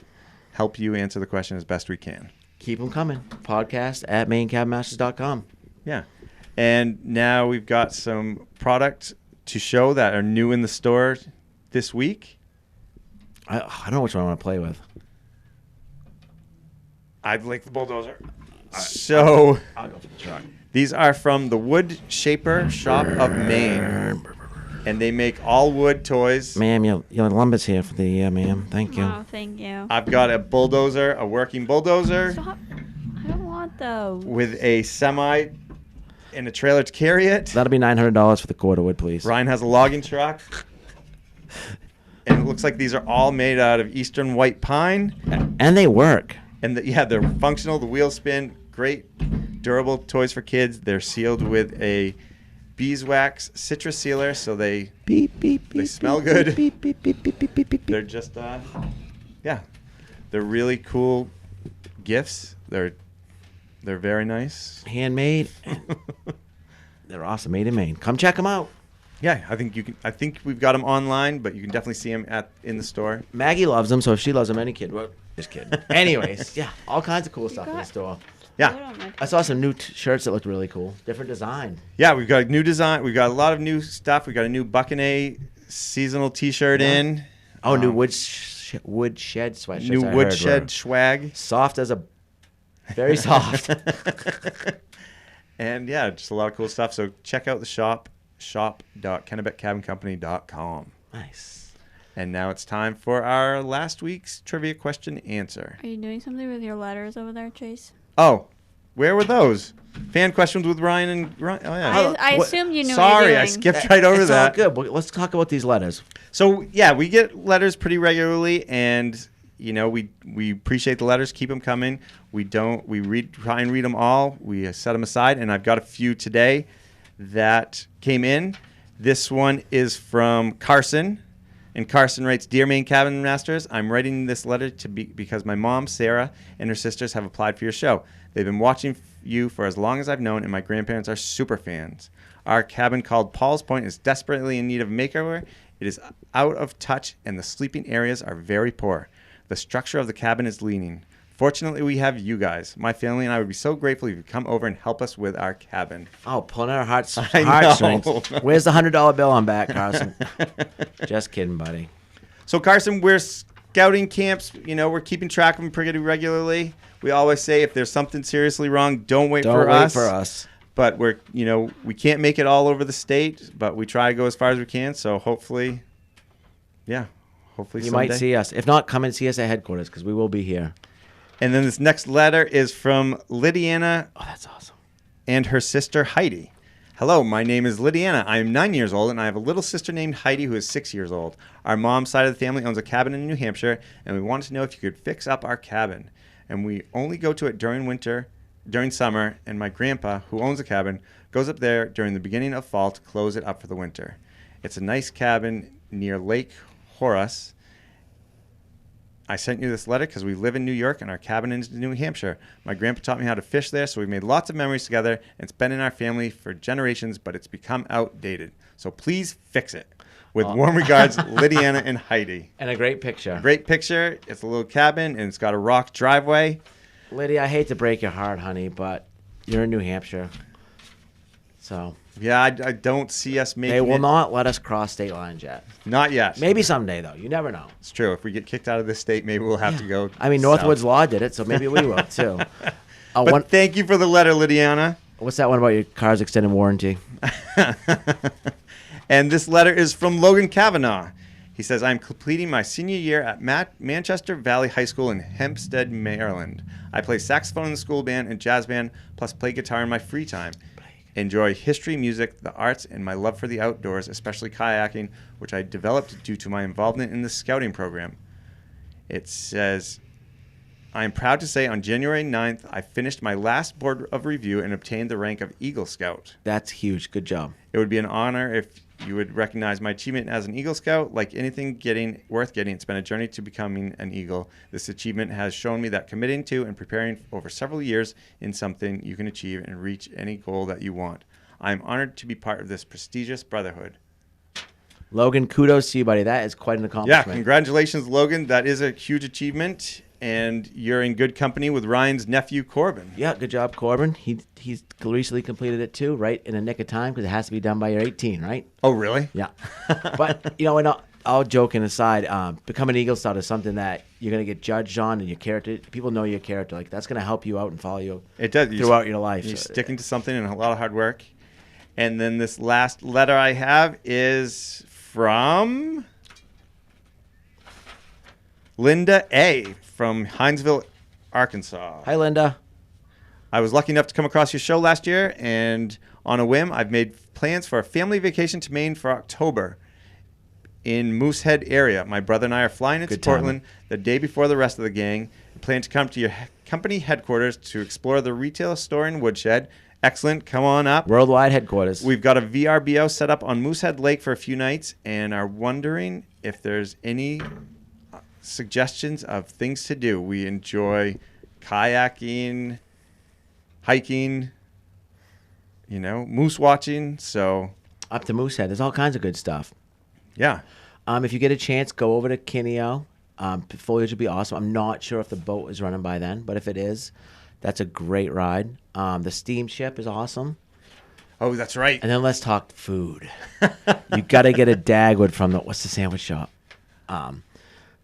Speaker 2: help you answer the question as best we can.
Speaker 3: Keep them coming. Podcast at mainecabinmasters.com.
Speaker 2: Yeah. And now we've got some product to show that are new in the store this week.
Speaker 3: I don't know which one I want to play with.
Speaker 2: I'd like the bulldozer.
Speaker 3: I'll
Speaker 2: So
Speaker 3: go for the truck.
Speaker 2: these are from the Wood Shaper Shop of Maine. And they make all wood toys.
Speaker 3: Ma'am, your lumber's here for the ma'am. Thank you.
Speaker 4: Oh, thank you.
Speaker 2: I've got a bulldozer, a working bulldozer,
Speaker 4: Stop. I don't want those.
Speaker 2: with a semi and a trailer to carry it.
Speaker 3: That'll be $900 for the quarter wood, please.
Speaker 2: Ryan has a logging truck. And it looks like these are all made out of eastern white pine.
Speaker 3: And they work.
Speaker 2: And they're functional. The wheels spin. Great, durable toys for kids. They're sealed with a beeswax citrus sealer, so they
Speaker 3: Beep, beep, beep.
Speaker 2: They smell
Speaker 3: beep,
Speaker 2: good.
Speaker 3: Beep, beep, beep, beep, beep, beep, beep.
Speaker 2: they're just they're really cool gifts. They're very nice.
Speaker 3: Handmade. They're awesome. Made in Maine. Come check them out.
Speaker 2: Yeah, I think we've got them online, but you can definitely see them in the store.
Speaker 3: Maggie loves them, so if she loves them, any kid. Well, just kidding. Anyways, yeah, all kinds of cool stuff in the store.
Speaker 2: Yeah.
Speaker 3: I saw some new shirts that looked really cool. Different design.
Speaker 2: Yeah, we've got new design. We've got a lot of new stuff. We got a new Buccaneer seasonal T-shirt in.
Speaker 3: Oh, new Woodshed sweatshirts.
Speaker 2: New
Speaker 3: I heard
Speaker 2: Woodshed
Speaker 3: were
Speaker 2: swag.
Speaker 3: soft as a, very soft.
Speaker 2: And yeah, just a lot of cool stuff. So check out the shop.kennebeccabincompany.com.
Speaker 3: Nice.
Speaker 2: And now it's time for our last week's trivia question answer.
Speaker 4: Are you doing something with your letters over there, Chase?
Speaker 2: Oh, where were those? Fan questions with Ryan and Ryan. Oh yeah.
Speaker 4: I assumed you knew
Speaker 2: Sorry,
Speaker 4: what you were
Speaker 2: I
Speaker 4: doing.
Speaker 2: skipped right over
Speaker 3: It's
Speaker 2: that.
Speaker 3: all good. But let's talk about these letters.
Speaker 2: So yeah, we get letters pretty regularly, and you know we appreciate the letters. Keep them coming. We try and read them all. We set them aside, and I've got a few today that came in. This one is from Carson, and Carson writes, "Dear Maine Cabin Masters, I'm writing this letter because my mom Sarah and her sisters have applied for your show. They've been watching you for as long as I've known, and my grandparents are super fans. Our cabin called Paul's Point is desperately in need of a makeover. It is out of touch, and the sleeping areas are very poor. The structure of the cabin is leaning. Fortunately, we have you guys. My family and I would be so grateful if you could come over and help us with our cabin."
Speaker 3: Oh, pulling our heartstrings.
Speaker 2: know.
Speaker 3: Where's the $100 bill on back, Carson? Just kidding, buddy.
Speaker 2: So, Carson, we're scouting camps. You know, we're keeping track of them pretty regularly. We always say if there's something seriously wrong, don't wait for us. But we can't make it all over the state, but we try to go as far as we can. So hopefully
Speaker 3: you
Speaker 2: someday.
Speaker 3: might see us. If not, come and see us at headquarters because we will be here.
Speaker 2: And then this next letter is from Lydiana.
Speaker 3: Oh, that's awesome.
Speaker 2: And her sister Heidi. "Hello, my name is Lydiana. I am 9 years old, and I have a little sister named Heidi who is 6 years old. Our mom's side of the family owns a cabin in New Hampshire, and we wanted to know if you could fix up our cabin. And we only go to it during summer, and my grandpa, who owns a cabin, goes up there during the beginning of fall to close it up for the winter. It's a nice cabin near Lake Horace. I sent you this letter because we live in New York and our cabin is in New Hampshire. My grandpa taught me how to fish there, so we've made lots of memories together, and it's been in our family for generations, but it's become outdated. So please fix it. With warm regards, Lydiana and Heidi."
Speaker 3: And a great picture.
Speaker 2: Great picture. It's a little cabin, and it's got a rock driveway.
Speaker 3: Lydia, I hate to break your heart, honey, but you're in New Hampshire. So
Speaker 2: Yeah, I don't see us making
Speaker 3: they will
Speaker 2: it.
Speaker 3: not let us cross state lines yet.
Speaker 2: Not yet.
Speaker 3: Maybe someday, though. You never know.
Speaker 2: It's true. If we get kicked out of this state, maybe we'll have to go
Speaker 3: I mean,
Speaker 2: south.
Speaker 3: Northwood's Law did it, so maybe we will, too.
Speaker 2: But thank you for the letter, Lydiana.
Speaker 3: What's that one about your car's extended warranty?
Speaker 2: And this letter is from Logan Kavanaugh. He says, "I'm completing my senior year at Manchester Valley High School in Hempstead, Maryland. I play saxophone in the school band and jazz band, plus play guitar in my free time. Enjoy history, music, the arts, and my love for the outdoors, especially kayaking, which I developed due to my involvement in the scouting program." It says, "I am proud to say on January 9th, I finished my last board of review and obtained the rank of Eagle Scout.
Speaker 3: That's huge. Good job.
Speaker 2: It would be an honor if you would recognize my achievement as an Eagle Scout. Like anything worth getting, it's been a journey to becoming an Eagle. This achievement has shown me that committing to and preparing over several years in something you can achieve and reach any goal that you want. I am honored to be part of this prestigious brotherhood."
Speaker 3: Logan, kudos to you, buddy. That is quite an
Speaker 2: Yeah,
Speaker 3: accomplishment.
Speaker 2: congratulations, Logan. That is a huge achievement, and you're in good company with Ryan's nephew, Corbin.
Speaker 3: Yeah, good job, Corbin. He's recently completed it too, right in the nick of time because it has to be done by your 18, right?
Speaker 2: Oh, really?
Speaker 3: Yeah. But and all joking aside, becoming an Eagle Scout is something that you're gonna get judged on, and your character. People know your character. Like that's gonna help you out and follow you.
Speaker 2: It does.
Speaker 3: Throughout your life.
Speaker 2: You're sticking to something and a lot of hard work. And then this last letter I have is from Linda A. from Hinesville, Arkansas.
Speaker 3: Hi, Linda.
Speaker 2: "I was lucky enough to come across your show last year, and on a whim, I've made plans for a family vacation to Maine for October in Moosehead area. My brother and I are flying into
Speaker 3: Good timing.
Speaker 2: Portland the day before the rest of the gang and plan to come to your company headquarters to explore the retail store in Woodshed. Excellent. Come on up.
Speaker 3: Worldwide headquarters.
Speaker 2: We've got a VRBO set up on Moosehead Lake for a few nights and are wondering if there's any suggestions of things to do. We enjoy kayaking, hiking, moose watching. So,
Speaker 3: Up to Moosehead. There's all kinds of good stuff.
Speaker 2: yeah.
Speaker 3: If you get a chance, go over to Kineo. Foliage would be awesome. I'm not sure if the boat is running by then, but if it is, That's a great ride. The steamship is awesome.
Speaker 2: Oh, that's right.
Speaker 3: And then let's talk food. You got to get a Dagwood from what's the sandwich shop?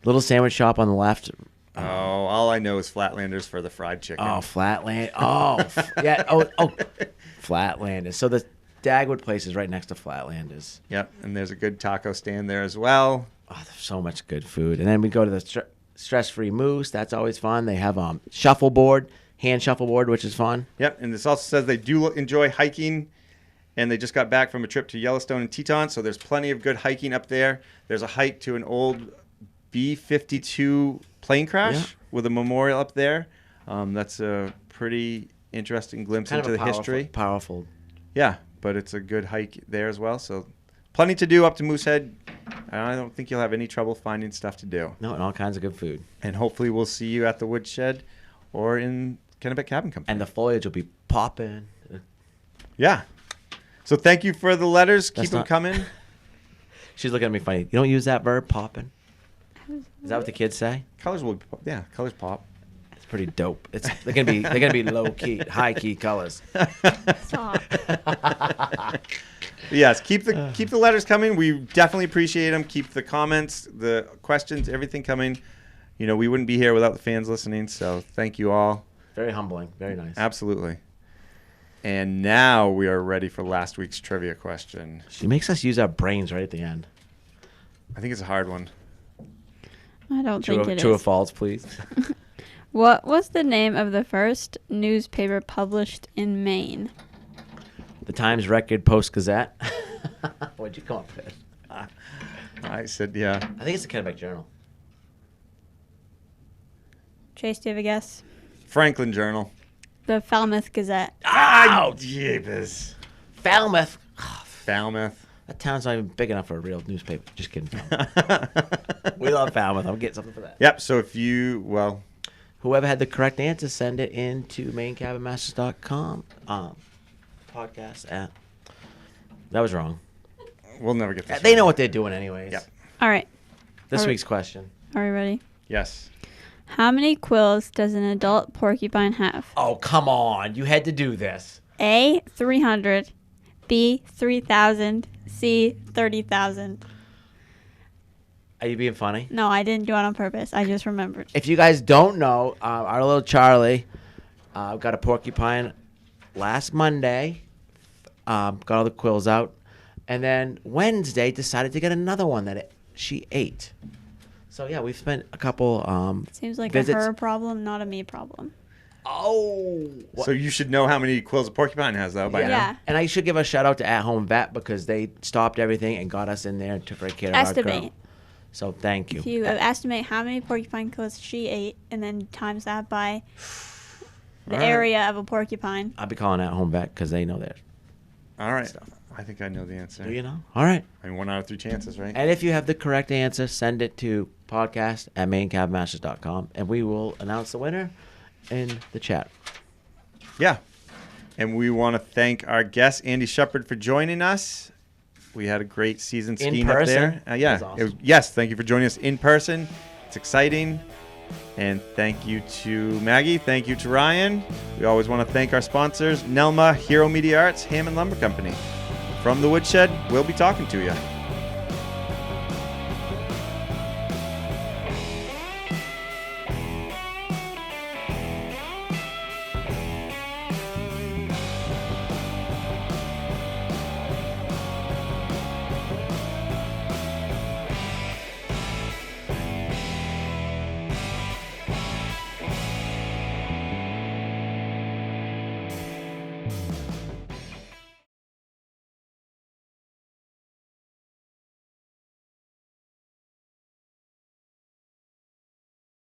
Speaker 3: Little sandwich shop on the left.
Speaker 2: All I know is Flatlanders for the fried chicken.
Speaker 3: Oh, Flatland. Oh, yeah. Oh, Flatlanders. So the Dagwood place is right next to Flatlanders.
Speaker 2: Yep, and there's a good taco stand there as well.
Speaker 3: Oh, there's so much good food. And then we go to the stress-free Moose. That's always fun. They have shuffleboard, hand shuffleboard, which is fun.
Speaker 2: Yep, and this also says they do enjoy hiking, and they just got back from a trip to Yellowstone and Teton, so there's plenty of good hiking up there. There's a hike to an old B-52 plane crash with a memorial up there. That's a pretty interesting glimpse into the history.
Speaker 3: Powerful.
Speaker 2: Yeah, but it's a good hike there as well. So plenty to do up to Moosehead. I don't think you'll have any trouble finding stuff to do.
Speaker 3: No, and all kinds of good food.
Speaker 2: And hopefully we'll see you at the Woodshed or in Kennebec Cabin Company.
Speaker 3: And the foliage will be popping.
Speaker 2: Yeah. So thank you for the letters. Keep them coming.
Speaker 3: She's looking at me funny. You don't use that verb, popping? Is that what the kids say?
Speaker 2: Colors will be colors pop.
Speaker 3: It's pretty dope. They're gonna be low key, high key colors.
Speaker 4: Stop.
Speaker 2: Yes, keep the letters coming. We definitely appreciate them. Keep the comments, the questions, everything coming. You know, we wouldn't be here without the fans listening. So thank you all.
Speaker 3: Very humbling. Very nice.
Speaker 2: Absolutely. And now we are ready for last week's trivia question.
Speaker 3: She makes us use our brains right at the end.
Speaker 2: I think it's a hard one.
Speaker 4: I don't think it is.
Speaker 3: True or false, please.
Speaker 4: What was the name of the first newspaper published in Maine?
Speaker 3: The Times Record Post Gazette. What'd you come up with?
Speaker 2: I said, yeah.
Speaker 3: I think it's the Kennebec Journal.
Speaker 4: Chase, do you have a guess?
Speaker 2: Franklin Journal.
Speaker 4: The Falmouth Gazette.
Speaker 3: Ow!
Speaker 2: Jeepers.
Speaker 3: Falmouth.
Speaker 2: Falmouth.
Speaker 3: That town's not even big enough for a real newspaper. Just kidding. We love Falmouth. I'm getting something for that.
Speaker 2: Yep. So if
Speaker 3: whoever had the correct answer, send it in to mainecabinmasters.com. Podcast at. That was wrong.
Speaker 2: We'll never get this.
Speaker 3: They know what they're doing anyways.
Speaker 2: Yep.
Speaker 4: All right.
Speaker 3: This week's question.
Speaker 4: Are we ready?
Speaker 2: Yes.
Speaker 4: How many quills does an adult porcupine have?
Speaker 3: Oh, come on. You had to do this.
Speaker 4: A, 300. B, 3,000. C, 30,000.
Speaker 3: Are you being funny?
Speaker 4: No, I didn't do it on purpose. I just remembered.
Speaker 3: If you guys don't know, our little Charlie got a porcupine last Monday. Got all the quills out. And then Wednesday decided to get another one that she ate. So, yeah, we've spent a couple
Speaker 4: Seems like
Speaker 3: visits.
Speaker 4: a her problem, not a me problem.
Speaker 3: Oh.
Speaker 2: So you should know how many quills a porcupine has, though, by now.
Speaker 4: Yeah.
Speaker 3: And I should give a shout out to At Home Vet because they stopped everything and got us in there and took great care of our girl.
Speaker 4: Estimate.
Speaker 3: So thank you.
Speaker 4: If you estimate how many porcupine quills she ate and then times that by the
Speaker 2: All right.
Speaker 4: area of a porcupine.
Speaker 3: I'll be calling At Home Vet because they know their
Speaker 2: All right.
Speaker 3: stuff.
Speaker 2: I think I know the answer.
Speaker 3: Do you know? All right.
Speaker 2: I mean, 1 out of 3 chances, right?
Speaker 3: And if you have the correct answer, send it to podcast@mainecabinmasters.com and we will announce the winner in the chat.
Speaker 2: Yeah. And we want to thank our guest, Andy Shepard, for joining us. We had a great season skiing up there. Yeah.
Speaker 3: That was awesome.
Speaker 2: Yes. Thank you for joining us in person. It's exciting. And thank you to Maggie. Thank you to Ryan. We always want to thank our sponsors, Nelma, Hero Media Arts, Hammond Lumber Company. From the Woodshed, we'll be talking to you.